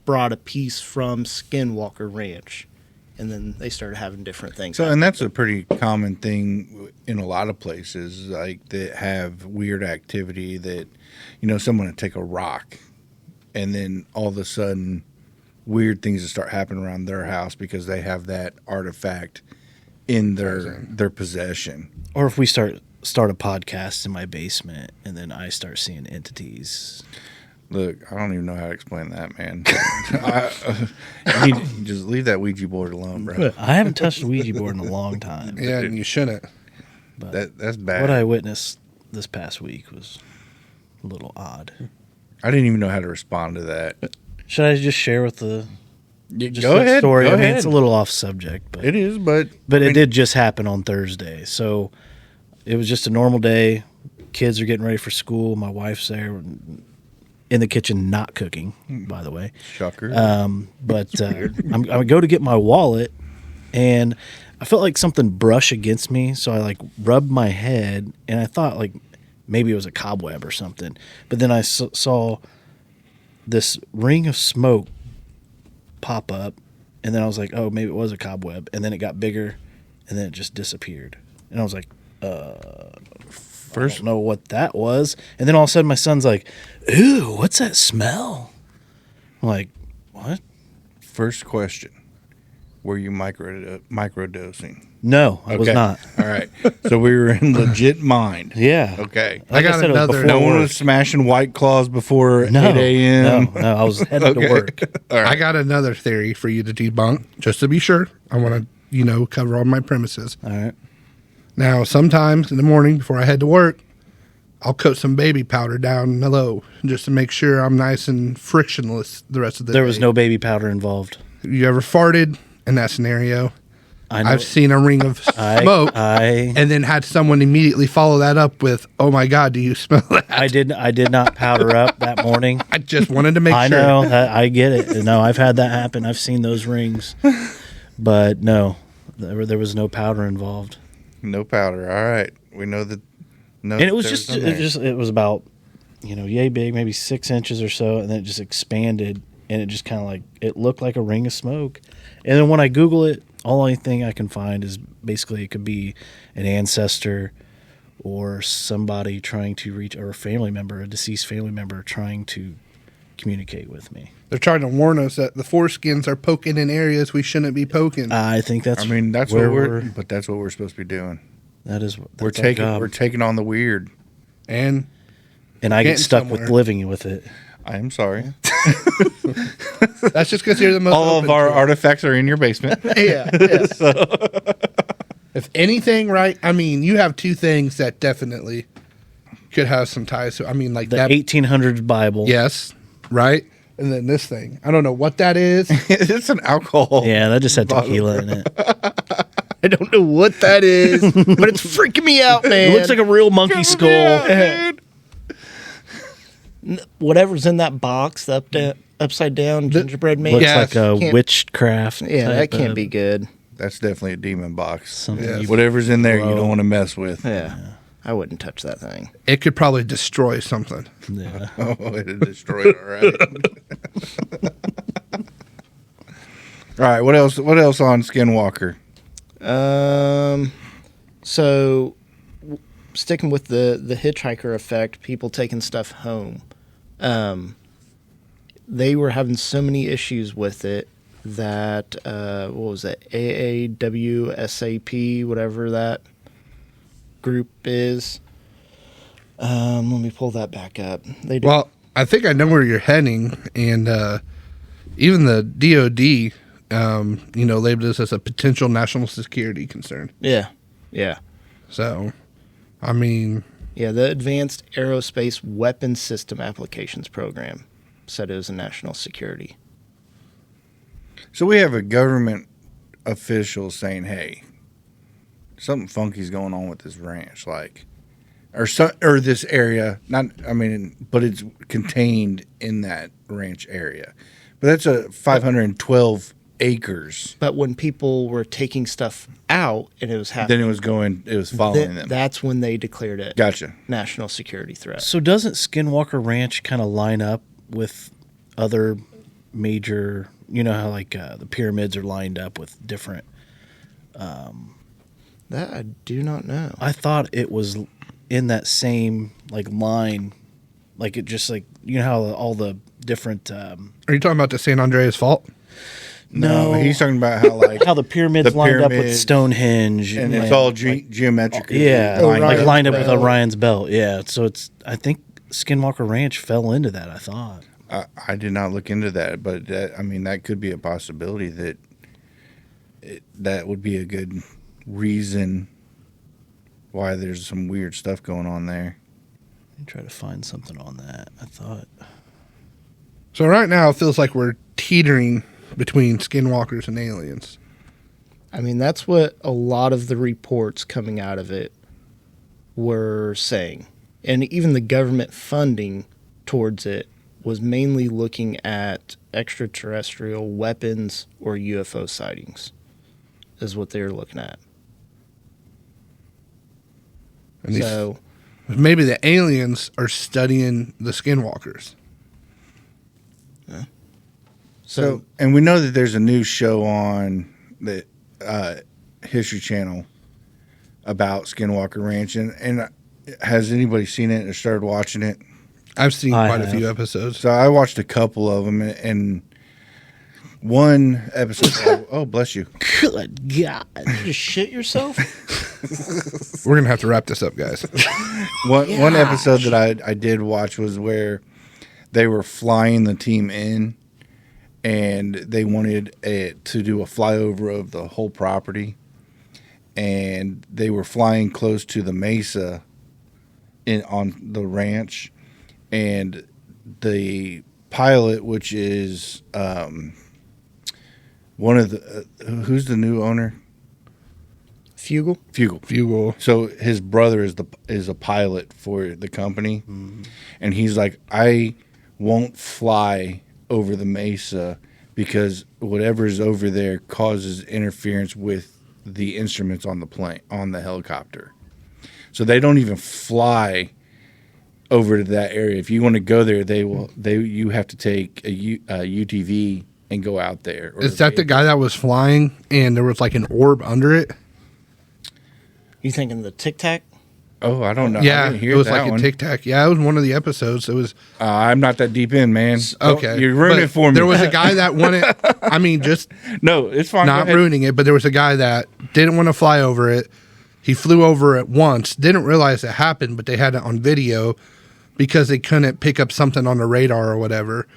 brought a piece from Skinwalker Ranch, and then they started having different things. So, and that's a pretty common thing in a lot of places, like that have weird activity that, someone would take a rock and then all of a sudden weird things that start happening around their house because they have that artifact in their possession. Or if we start a podcast in my basement and then I start seeing entities. Look, I don't even know how to explain that, man. You just leave that Ouija board alone, bro. I haven't touched a Ouija board in a long time. Yeah, and you shouldn't. That's bad. What I witnessed this past week was a little odd. I didn't even know how to respond to that. Should I just share with the just Go that ahead. story? Go I mean, ahead. it's a little off subject, but It is, but it did just happen on Thursday. So it was just a normal day. Kids are getting ready for school. My wife's there in the kitchen, not cooking, by the way. Shocker. But I go to get my wallet, and I felt like something brush against me. So I like rubbed my head, and I thought like maybe it was a cobweb or something. But then I saw this ring of smoke pop up, and then I was like, oh, maybe it was a cobweb. And then it got bigger, and then it just disappeared. And I was like, I don't know what that was. And then all of a sudden my son's like, ooh, what's that smell? I'm like, what? First question. Were you microdosing? No, I was not. All right. So we were in legit mind. Yeah. Okay. Like I got said, it was another- before No one work. was smashing White Claws before No, 8 a.m. No, I was headed to work. I got another theory for you to debunk, just to be sure. I want to, cover all my premises. All right. Now, sometimes in the morning before I head to work, I'll coat some baby powder down low just to make sure I'm nice and frictionless the rest of the day. There was no baby powder involved. You ever farted in that scenario? I know. I've seen a ring of smoke and then had someone immediately follow that up with, "Oh my God, do you smell that?" I did not powder up that morning. I just wanted to make I sure. know. I get it. No, I've had that happen. I've seen those rings. But no, there was no powder involved. No powder. All right. We know that. No, And it was there's just, none there. it was about, yay big, maybe 6 inches or so, and then it just expanded, and it just kind of like, it looked like a ring of smoke. And then when I Google it, only thing I can find is basically it could be an ancestor or somebody trying to reach, or a deceased family member trying to communicate with me. They're trying to warn us that the foreskins are poking in areas we shouldn't be poking. I think that's. I mean, that's where what that's what we're supposed to be doing. That is. We're That's our job. we're taking on the weird. and and I get getting stuck somewhere. with living with it. I am sorry. that's just because you're the most All of open our to it. artifacts are in your basement. Yeah. If anything, right? I mean, you have two things that definitely could have some ties to. I mean, like The that. 1800s Bible. Yes, right. And then this thing. I don't know what that is. It's an alcohol. Yeah, that just had tequila in it. I don't know what that is, but it's freaking me out, man. It looks like a real monkey skull. Yeah, dude. Whatever's in that box, the upside down gingerbread man. Looks Yes. like a Can't- witchcraft. Yeah, that type can't of be good. That's definitely a demon box. something Yeah. you- Whatever's in there, you Bro. don't want to mess with. Yeah, I wouldn't touch that thing. It could probably destroy something. Yeah. Oh, it'll destroy it already. All right. What else? What else on Skinwalker? So sticking with the hitchhiker effect, people taking stuff home. They were having so many issues with it that what was it? AAWSAP, whatever that group is. Let me pull that back up. They did, Well, I think I know where you're heading, and even the DoD, labeled this as a potential national security concern. yeah. So, I mean, Yeah, the Advanced Aerospace Weapons System Applications Program said it was a national security. So we have a government official saying, "Hey, something funky's going on with this ranch, or this area. But it's contained in that ranch area. But that's a 512 acres. But when people were taking stuff out and it was happening, Then it was following them. that's when they declared it Gotcha. national security threat. So doesn't Skinwalker Ranch kind of line up with other major, how like the pyramids are lined up with different. That I do not know. I thought it was in that same like line, like it just like how all the different. are you talking about the San Andreas Fault? No, he's talking about how How the pyramids The lined up with pyramids, Stonehenge, and it's all geometric. yeah, Orion's like lined up with Belt. Orion's Belt. Yeah, so I think Skinwalker Ranch fell into that. I thought. I did not look into that, but that could be a possibility that would be a good reason why there's some weird stuff going on there. me try to find something on that. I thought. So right now it feels like we're teetering between skinwalkers and aliens. I mean, that's what a lot of the reports coming out of it were saying. And even the government funding towards it was mainly looking at extraterrestrial weapons or UFO sightings, is what they were looking at. And So, maybe the aliens are studying the skinwalkers. So, and we know that there's a new show on the History Channel about Skinwalker Ranch, and has anybody seen it or started watching it? I've seen I quite a have. few episodes. So I watched a couple of them, and one episode. Oh, bless you. good God. You just shit yourself? We're going to have to wrap this up, guys. One episode that I did watch was where they were flying the team in, and they wanted to do a flyover of the whole property, and they were flying close to the mesa on the ranch, and the pilot, which is one of the who's the new owner? Fugle? Fugle. So his brother is a pilot for the company, and he's like, I won't fly over the mesa because whatever is over there causes interference with the instruments on the plane, on the helicopter. So they don't even fly over to that area. If you want to go there, you have to take a UTV and go out there. Is that the guy that was flying and there was like an orb under it? You thinking the Tic Tac? Oh, I don't know. I Yeah, didn't hear it was that like one. a Tic Tac. Yeah, it was one of the episodes. It was I'm not that deep in, man. okay. You're ruining But it for me. There was a guy that wanted. I mean, just no, it's fine. Go not ahead. ruining it, but there was a guy that didn't want to fly over it. He flew over it once, didn't realize it happened, but they had it on video because they couldn't pick up something on the radar or whatever.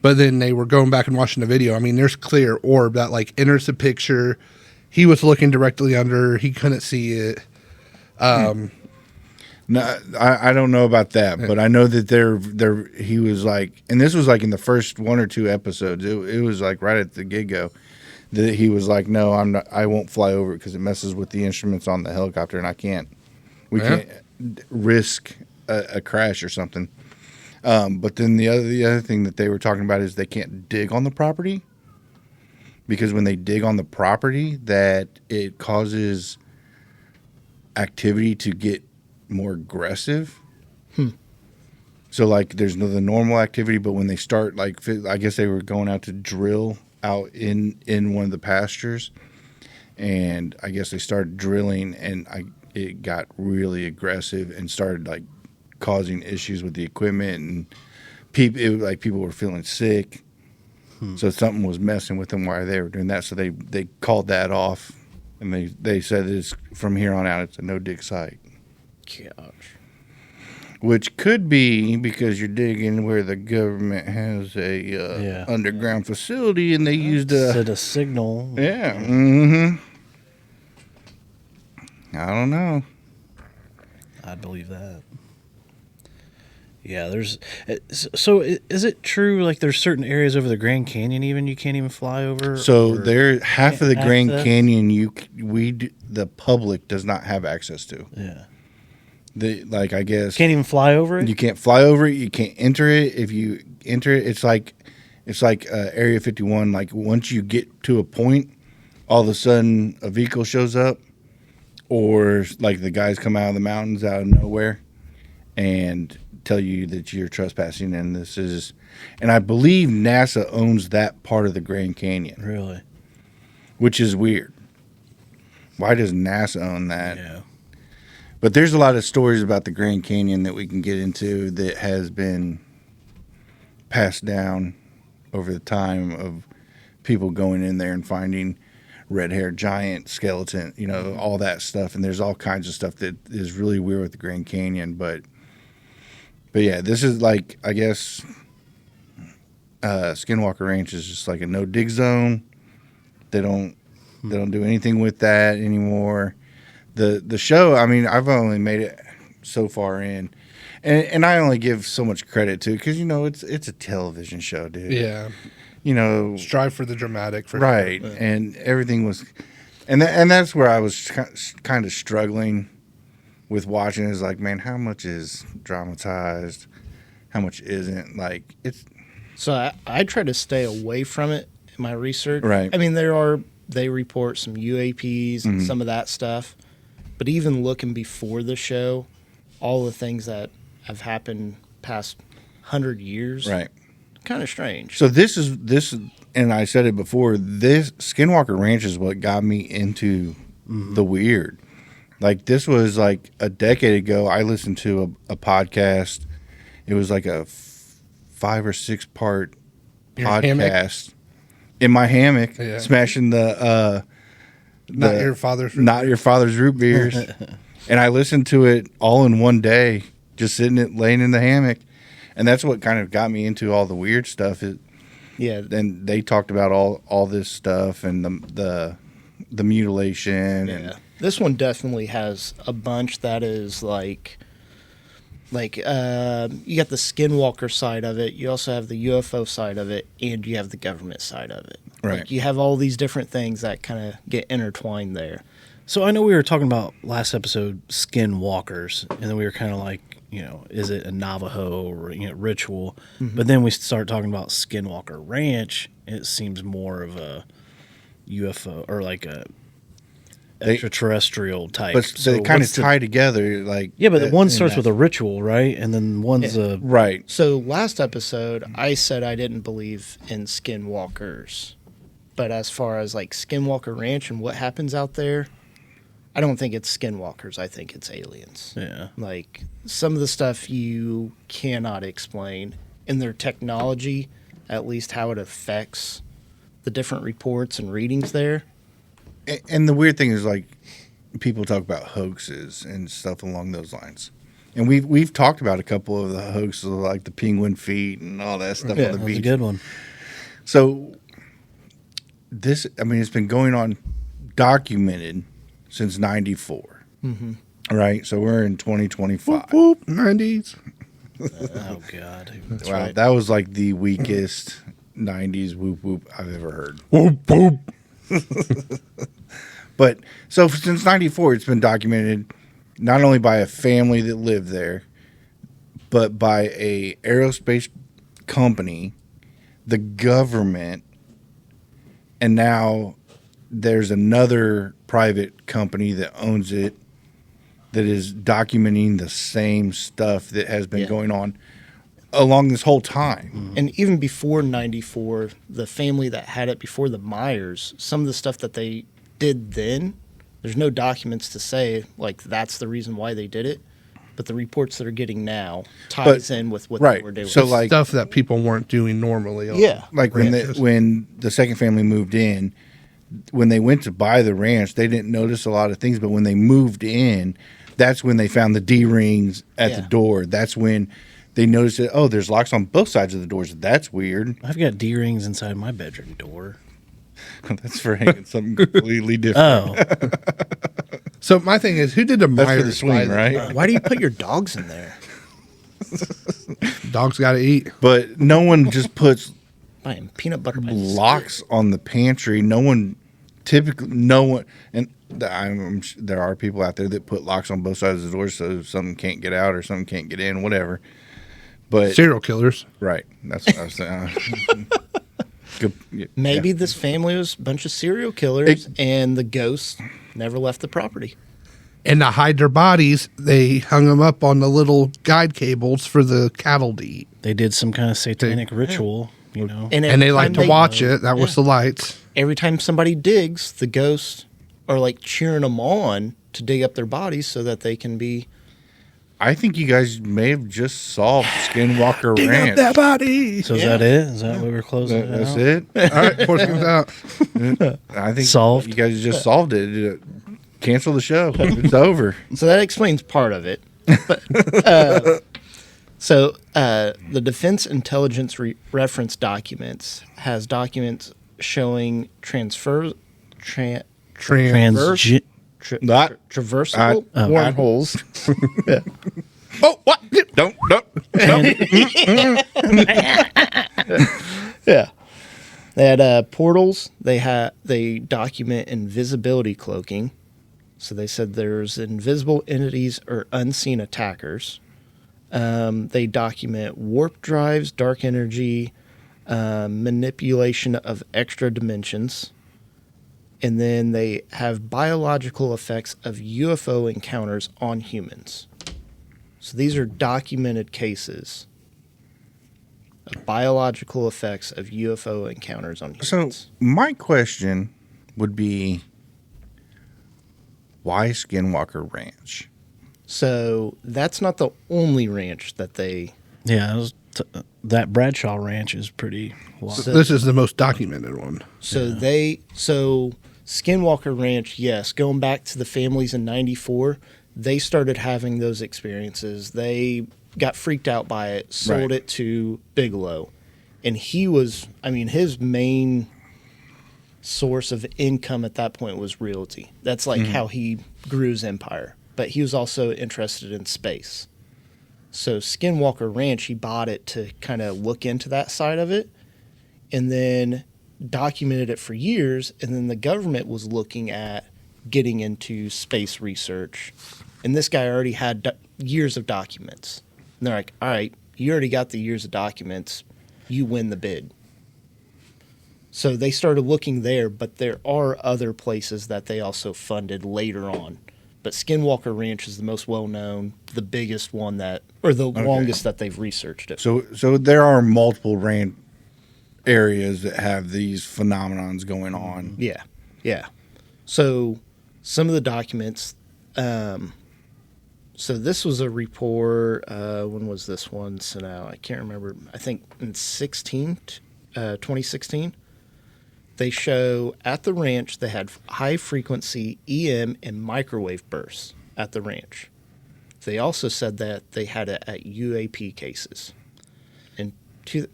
But then they were going back and watching the video. I mean, there's clear orb that like enters the picture. He was looking directly under. He couldn't see it. No, I don't know about that, but I know that he was like, and this was like in the first one or two episodes. It was like right at the get-go that he was like, no, I won't fly over it because it messes with the instruments on the helicopter, and we can't risk a crash or something. But then the other thing that they were talking about is they can't dig on the property because when they dig on the property, that it causes activity to get more aggressive. So like there's the normal activity, but when they start, like, I guess they were going out to drill out in one of the pastures, and I guess they started drilling, and it got really aggressive and started like causing issues with the equipment, and people were feeling sick. So something was messing with them while they were doing that, so they called that off, and they said it's from here on out it's a no dig site. Gosh. Which could be because you're digging where the government has a underground facility, and they used Set a signal. yeah. Mm-hmm. I don't know. I'd believe that. Yeah, there's. So is it true? Like, there's certain areas over the Grand Canyon even you can't even fly over. So or there, half of the can't Grand access? Canyon the public does not have access to. Yeah, I guess can't even fly over it. you can't fly over it. You can't enter it. If you enter it, it's like Area 51. Like once you get to a point, all of a sudden a vehicle shows up, or like the guys come out of the mountains out of nowhere and tell you that you're trespassing, and I believe NASA owns that part of the Grand Canyon, Really? which is weird. Why does NASA own that? Yeah. But there's a lot of stories about the Grand Canyon that we can get into that has been passed down over the time of people going in there and finding red-haired giant skeleton, all that stuff. And there's all kinds of stuff that is really weird with the Grand Canyon. But yeah, this is like, I guess, Skinwalker Ranch is just like a no-dig zone. They don't do anything with that anymore. The show, I mean, I've only made it so far in, And I only give so much credit to because it's a television show, dude. Yeah. Strive for the dramatic, for right, sure. and everything was, and that's where I was kind of struggling with watching. Is like, man, how much is dramatized, how much isn't? Like it's. So I try to stay away from it in my research. Right. I mean, they report some UAPs and some of that stuff, but even looking before the show, all the things that have happened past 100 years, Right. kind of strange. So this is, and I said it before. This Skinwalker Ranch is what got me into the weird. Like this was like a decade ago. I listened to a podcast. It was like a 5 or 6 part podcast in my hammock, smashing the Not your father's root beers, and I listened to it all in one day, just laying in the hammock, and that's what kind of got me into all the weird stuff. And they talked about all this stuff and the mutilation. Yeah. And This one definitely has a bunch that is like you got the Skinwalker side of it, you also have the UFO side of it, and you have the government side of it. Right. Like you have all these different things that kind of get intertwined there. So I know we were talking about last episode skinwalkers, and then we were kind of like, is it a Navajo or ritual? But then we start talking about Skinwalker Ranch, and it seems more of a UFO or like a extraterrestrial type. but So they kind of what's the- tie together, like but one in starts that- with a ritual, right? And then one's a right. So last episode, I said I didn't believe in skinwalkers. But as far as like Skinwalker Ranch and what happens out there, I don't think it's skinwalkers. I think it's aliens. yeah. Like some of the stuff you cannot explain in their technology, at least how it affects the different reports and readings there. And the weird thing is, like, people talk about hoaxes and stuff along those lines. And we've talked about a couple of the hoaxes, like the penguin feet and all that stuff on the That's a beach. good one. So it's been going on, documented since '94. Mm-hmm. Right? So we're in 2025. Whoop, 90s. Oh God. That's Wow, right. that was like the weakest '90s whoop whoop I've ever heard. Whoop, whoop. But so since '94, it's been documented not only by a family that lived there, but by a aerospace company, the government, and now there's another private company that owns it that is documenting the same stuff that has been going on along this whole time. And even before 94, the family that had it before, the Myers, some of the stuff that they did then, there's no documents to say, like, that's the reason why they did it. But the reports that are getting now ties in with what they were doing. So, like, Stuff that people weren't doing normally. like when the second family moved in, when they went to buy the ranch, they didn't notice a lot of things. But when they moved in, that's when they found the D-rings at the door. That's when they noticed that, oh, there's locks on both sides of the doors. That's weird. I've got D-rings inside my bedroom door. That's for hanging something completely different. Oh, So my thing is, who did the That's Myers for the swing, buy right? Why do you put your dogs in there? Dogs got to eat. But no one just puts Buying peanut butter by the locks on the pantry. No one, and there are people out there that put locks on both sides of the door so something can't get out or something can't get in, whatever. But Serial killers. right, that's what I was saying. Good, Maybe yeah. this family was a bunch of serial killers and the ghosts never left the property. And to hide their bodies, they hung them up on the little guide cables for the cattle to eat. they did some kind of satanic ritual, And they like to watch it. That was the lights. Every time somebody digs, the ghosts are like cheering them on to dig up their bodies so that they can be. I think you guys may have just solved Skinwalker Ranch. That body. So is that it? Is that what we're closing it That's out? it. All right, Portsmouth out. I think Solved. You guys just solved it. Cancel the show. It's over. So that explains part of it. But, the Defense Intelligence Reference Documents has documents showing traversable Not- wormholes Oh, what? Don't. Yeah. They had portals. They document invisibility cloaking. So they said there's invisible entities or unseen attackers. They document warp drives, dark energy, manipulation of extra dimensions. And then they have biological effects of UFO encounters on humans. So these are documented cases of biological effects of UFO encounters on humans. So my question would be, why Skinwalker Ranch? So that's not the only ranch that they... Yeah, that Bradshaw Ranch is pretty wild. So this is the most documented one. So Skinwalker Ranch, yes, going back to the families in 94, they started having those experiences. They got freaked out by it, sold it to Bigelow. And his main source of income at that point was realty. That's like how he grew his empire. But he was also interested in space. So Skinwalker Ranch, he bought it to kind of look into that side of it and then documented it for years. And then the government was looking at getting into space research. And this guy already had years of documents. And they're like, all right, you already got the years of documents. You win the bid. So they started looking there, but there are other places that they also funded later on. But Skinwalker Ranch is the most well-known, the biggest one longest that they've researched it. So there are multiple ranch areas that have these phenomenons going on. Yeah, yeah. So some of the documents. So this was a report. When was this one sent out? I can't remember. I think in 2016. They show at the ranch they had high-frequency EM and microwave bursts at the ranch. They also said that they had it at UAP cases. And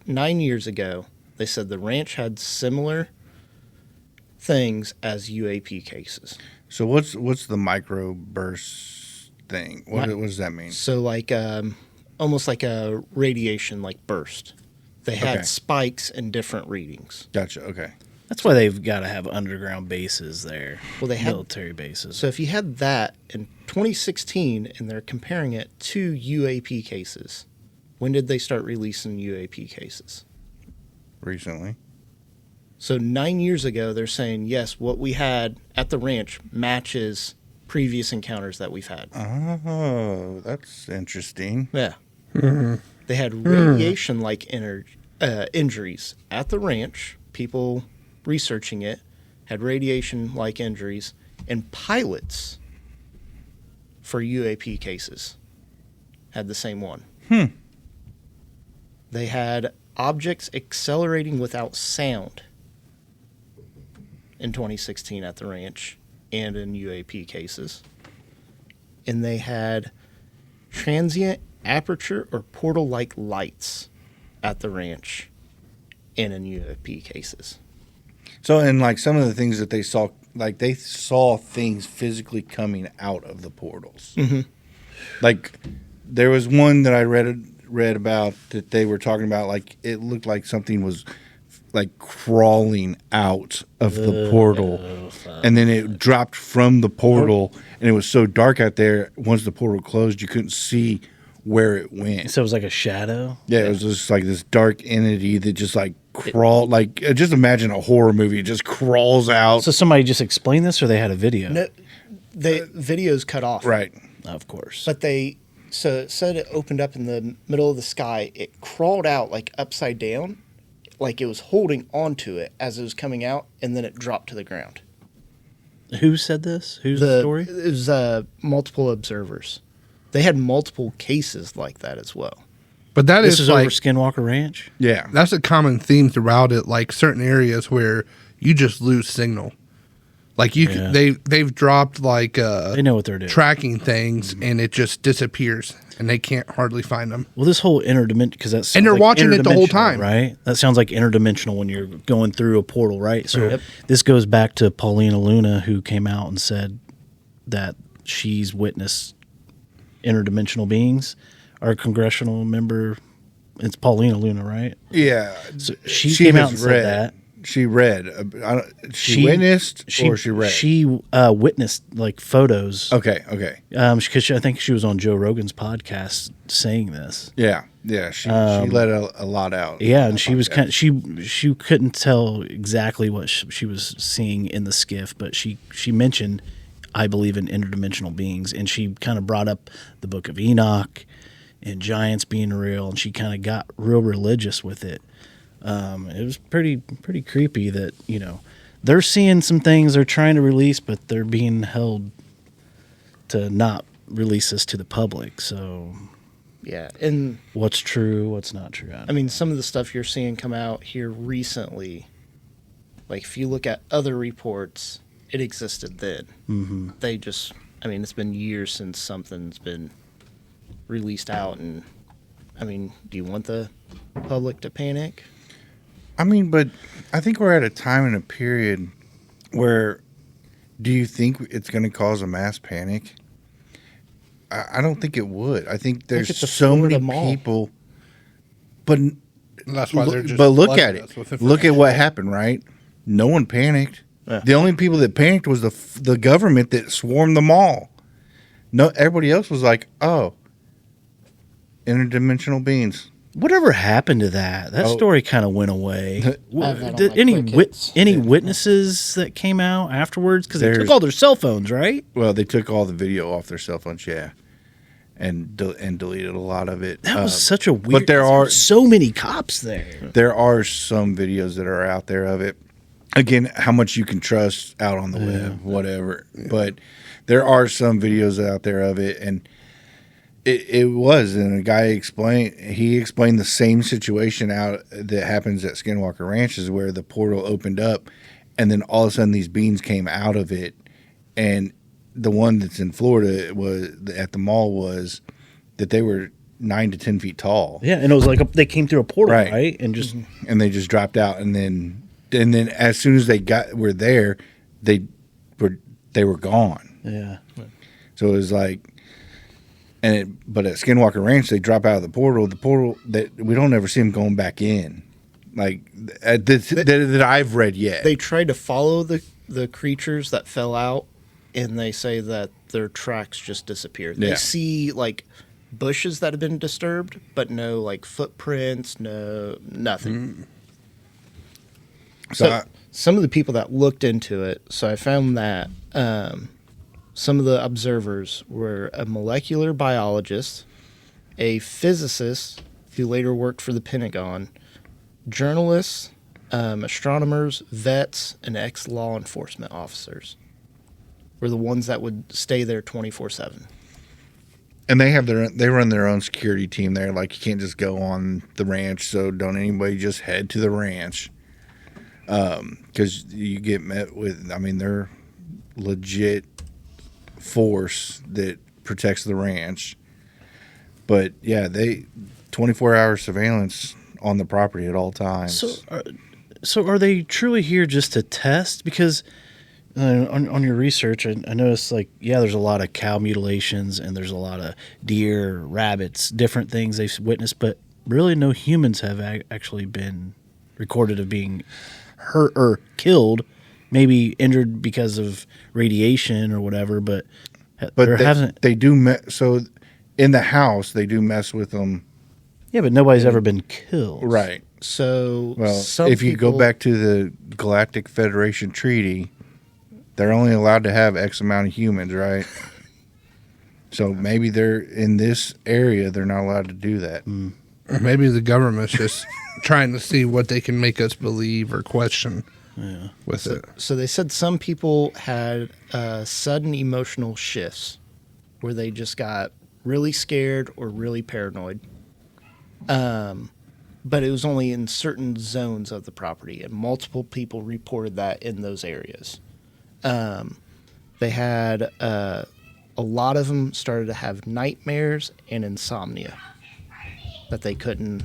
9 years ago, they said the ranch had similar things as UAP cases. So what's the microburst thing? What does that mean? So like almost like a radiation like burst. They had spikes and different readings. Gotcha. Okay. That's why they've got to have underground bases there. Well, they had military bases. So if you had that in 2016 and they're comparing it to UAP cases, when did they start releasing UAP cases? Recently. So 9 years ago, they're saying, yes, what we had at the ranch matches previous encounters that we've had. Oh, that's interesting. Yeah. They had radiation-like injuries at the ranch. People researching it had radiation-like injuries, and pilots for UAP cases had the same one. They had objects accelerating without sound in 2016 at the ranch and in UAP cases. And they had transient aperture or portal-like lights at the ranch and in UAP cases. So, and like some of the things that they saw, like they saw things physically coming out of the portals. Like there was one that I read about that they were talking about, like it looked like something was like crawling out of the portal, and then it dropped from the portal, and it was so dark out there. Once the portal closed, you couldn't see where it went. So it was like a shadow? Yeah, it was just like this dark entity that just like crawled. Like just imagine a horror movie. It just crawls out. So somebody just explained this, or they had a video? No, the video's cut off. Right. Of course. But it said it opened up in the middle of the sky. It crawled out like upside down, like it was holding onto it as it was coming out, and then it dropped to the ground. Who said this? Who's the story? It was multiple observers. They had multiple cases like that as well. But that This is like over Skinwalker Ranch? Yeah. that's a common theme throughout it. Like certain areas where you just lose signal. Like they've dropped like They know what they're doing. tracking things, and it just disappears, and they can't hardly find them. Well, this whole interdimensional, because that's And they're watching it the whole time. right? That sounds like interdimensional when you're going through a portal, right? So this goes back to Paulina Luna, who came out and said that she's witnessed interdimensional beings. Our congressional member, it's Paulina Luna, right? Yeah. So she came out and has said that. She read. She witnessed or she read? She witnessed like photos. Okay. Because I think she was on Joe Rogan's podcast saying this. Yeah. She let a lot out. Yeah, and she was she couldn't tell exactly what she was seeing in the skiff, but she mentioned, I believe in interdimensional beings, and she kind of brought up the Book of Enoch and giants being real, and she kind of got real religious with it. It was pretty creepy that, you know, they're seeing some things they're trying to release, but they're being held to not release this to the public. So Yeah, and what's true, what's not true? I mean, some of the stuff you're seeing come out here recently, like if you look at other reports, it existed then. Mm-hmm. They just, I mean, it's been years since something's been released out, and I mean, do you want the public to panic? I mean, but I think we're at a time and a period where, do you think it's going to cause a mass panic? I don't think it would. I think there's so many people, but That's why they're just. but look at flooding it. us with Look at information. what happened, right? No one panicked. Yeah. The only people that panicked was the government that swarmed them all. No, everybody else was like, "Oh, interdimensional beings." Whatever happened to that? That Oh. story kind of went away. I have that on Did my any quick hits. any witnesses that came out afterwards? Because they took There's- all their cell phones, right? Well, they took all the video off their cell phones, yeah, and deleted a lot of it. That was such a weird. there are so many cops there. There are some videos that are out there of it. Again, how much you can trust out on the web, whatever. But there are some videos out there of it, and it was. And a guy explained the same situation out that happens at Skinwalker Ranch, is where the portal opened up, and then all of a sudden these beings came out of it. And the one that's in Florida was at the mall was that they were 9 to 10 feet tall. Yeah, and it was like they came through a portal, Right. right? And just And they just dropped out, and then as soon as they were there, they were gone. yeah. So it was like, but at Skinwalker Ranch, they drop out of the portal. The portal that we don't ever see them going back in, like that I've read yet. They tried to follow the creatures that fell out, and they say that their tracks just disappeared. They Yeah. see like bushes that have been disturbed, but no like footprints, no nothing. So Some of the people that looked into it, so I found that some of the observers were a molecular biologist, a physicist who later worked for the Pentagon, journalists, astronomers, vets, and ex-law enforcement officers were the ones that would stay there 24/7. and they run their own security team there. Like, you can't just go on the ranch. So don't anybody just head to the ranch. Because you get met with, I mean, they're legit force that protects the ranch. But yeah, 24-hour surveillance on the property at all times. So are they truly here just to test? Because on your research, I noticed there's a lot of cow mutilations and there's a lot of deer, rabbits, different things they've witnessed, but really no humans have actually been recorded of being hurt or killed, maybe injured because of radiation or whatever, but there hasn't. They do so in the house. They do mess with them. Yeah, but nobody's ever been killed. Right. So Well, some if you go people- back to the Galactic Federation Treaty, they're only allowed to have X amount of humans, right? So maybe they're in this area. They're not allowed to do that. Or maybe the government's just trying to see what they can make us believe or question with it. So they said some people had sudden emotional shifts where they just got really scared or really paranoid. But it was only in certain zones of the property, and multiple people reported that in those areas. They had a lot of them started to have nightmares and insomnia that they couldn't.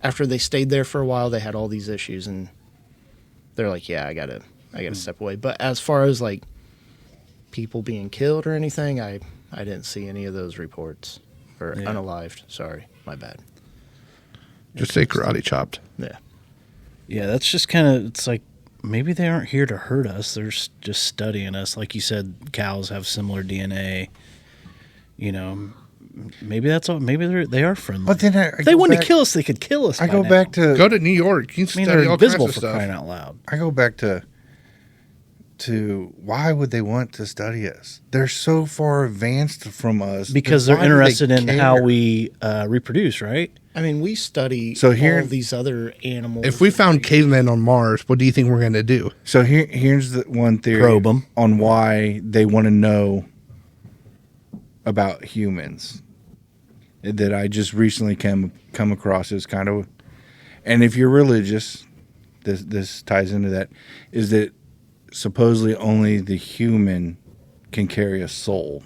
After they stayed there for a while, they had all these issues, and they're like, "Yeah, I gotta step away." But as far as like people being killed or anything, I didn't see any of those reports. Or unalived. Sorry, my bad. Just say karate chopped. Yeah. Yeah, that's just kind of, it's like, maybe they aren't here to hurt us. They're just studying us. Like you said, cows have similar DNA. You know, maybe that's all. Maybe they are friendly. But then if they wanted to kill us, they could kill us. I go now. back to Go to New York. You can I mean, study they're all kinds invisible of for stuff. crying out loud. I go back to why would they want to study us? They're so far advanced from us Because then they're why do interested in care? how we reproduce, right? I mean, we study So here- all these other animals. If we found cavemen on Mars, what do you think we're going to do? So here's the one theory Probe 'em. on why they want to know about humans that I just recently come across as kind of, and if you're religious, this ties into that, is that supposedly only the human can carry a soul,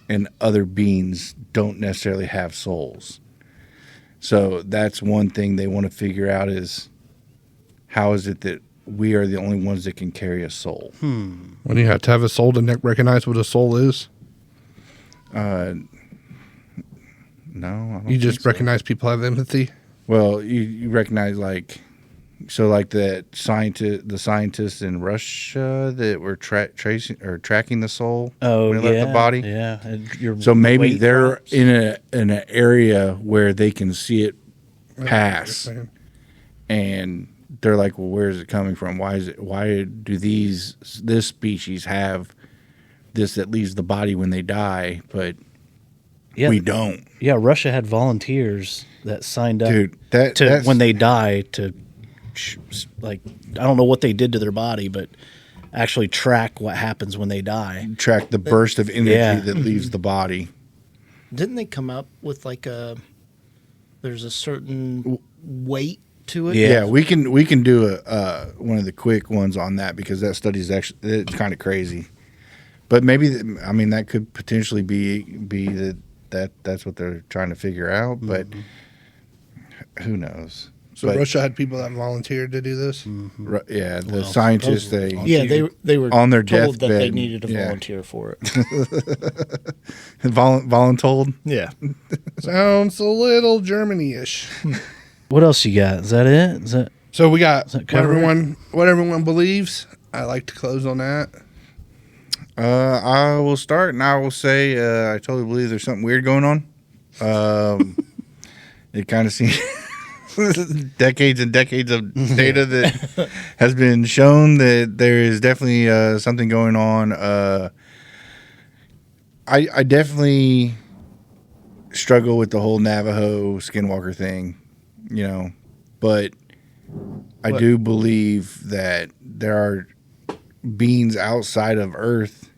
and other beings don't necessarily have souls. So that's one thing they want to figure out is how is it that we are the only ones that can carry a soul? When you have to have a soul to recognize what a soul is? No, I don't You just think so. recognize people have empathy? Well, you recognize like the scientists in Russia that were tracking the soul Oh, when it left the body. Yeah. And your So maybe weight they're drops. in an area where they can see it pass, and they're like, "Well, where is it coming from? Why do this species have this that leaves the body when they die, but Yeah, we don't?" Yeah, Russia had volunteers that signed up Dude, that's when they die to, like, I don't know what they did to their body, but actually track what happens when they die. track the burst of energy Yeah. that leaves the body. Didn't they come up with there's a certain weight to it? Yeah. Yeah, we can do one of the quick ones on that because that study is actually it's kind of crazy. But maybe that could potentially be that's what they're trying to figure out. But who knows? So But, Russia had people that volunteered to do this? yeah, the Well, scientists supposedly. Yeah, they were On their told that they deathbed, needed to yeah. volunteer for it. voluntold. Yeah. Sounds a little Germany-ish. What else you got? Is that it? Is that So we got that what cover what everyone believes. I like to close on that. I will start, and I will say I totally believe there's something weird going on. It kind of seems decades and decades of data that has been shown that there is definitely something going on. I definitely struggle with the whole Navajo Skinwalker thing, but I do believe that there are beings outside of Earth.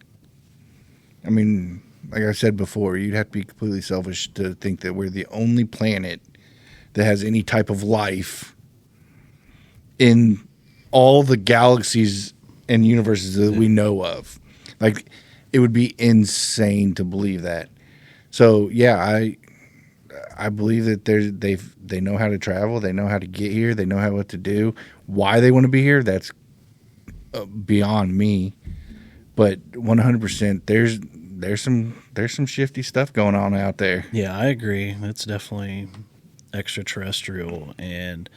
I mean, like I said before, you'd have to be completely selfish to think that we're the only planet that has any type of life in all the galaxies and universes that we know of. Like, it would be insane to believe that. So, yeah, I believe that they know how to travel, they know how to get here, they know what to do. Why they want to be here, that's beyond me. But 100%, there's some shifty stuff going on out there. Yeah, I agree. That's definitely extraterrestrial, and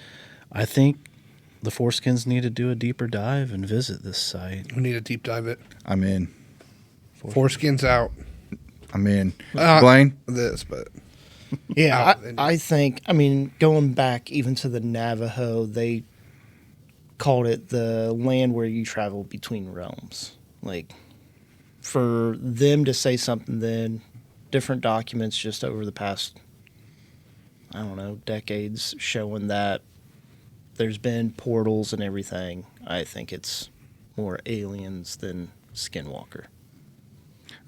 I think the Foreskins need to do a deeper dive and visit this site. We need to deep dive it. I'm in. Foreskins out. I'm in. Blaine? This, but Yeah, Out. I think, going back even to the Navajo, they called it the land where you travel between realms. Like, for them to say something then, different documents just over the past, I don't know, decades showing that there's been portals and everything. I think it's more aliens than Skinwalker.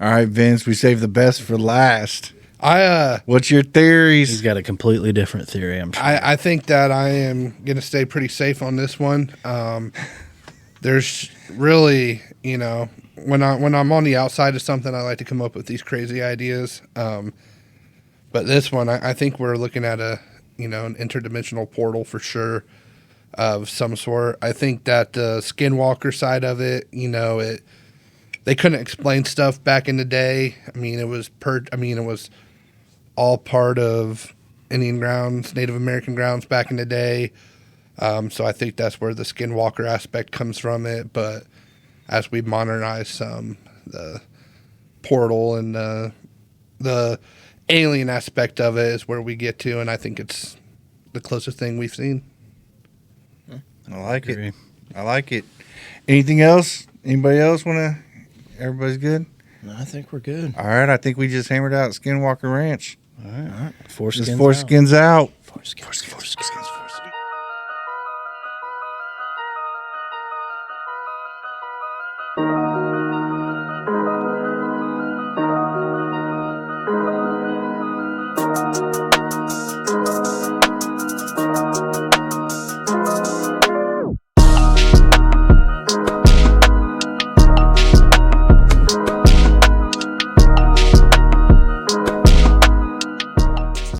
All right, Vince, we saved the best for last. I What's your He's theories? got a completely different theory, I'm sure. I think that I am going to stay pretty safe on this one. There's really, when I'm on the outside of something, I like to come up with these crazy ideas. But this one, I think we're looking at an interdimensional portal for sure of some sort. I think that the Skinwalker side of it, they couldn't explain stuff back in the day. I mean, it was all part of Indian grounds, Native American grounds back in the day. So I think that's where the Skinwalker aspect comes from it. But as we modernize some, the portal and the alien aspect of it is where we get to, and I think it's the closest thing we've seen. I like it. I like it. Anything else? Anybody else want to? Everybody's good? No, I think we're good. All right. I think we just hammered out Skinwalker Ranch. All right. Four skins out. Four skins.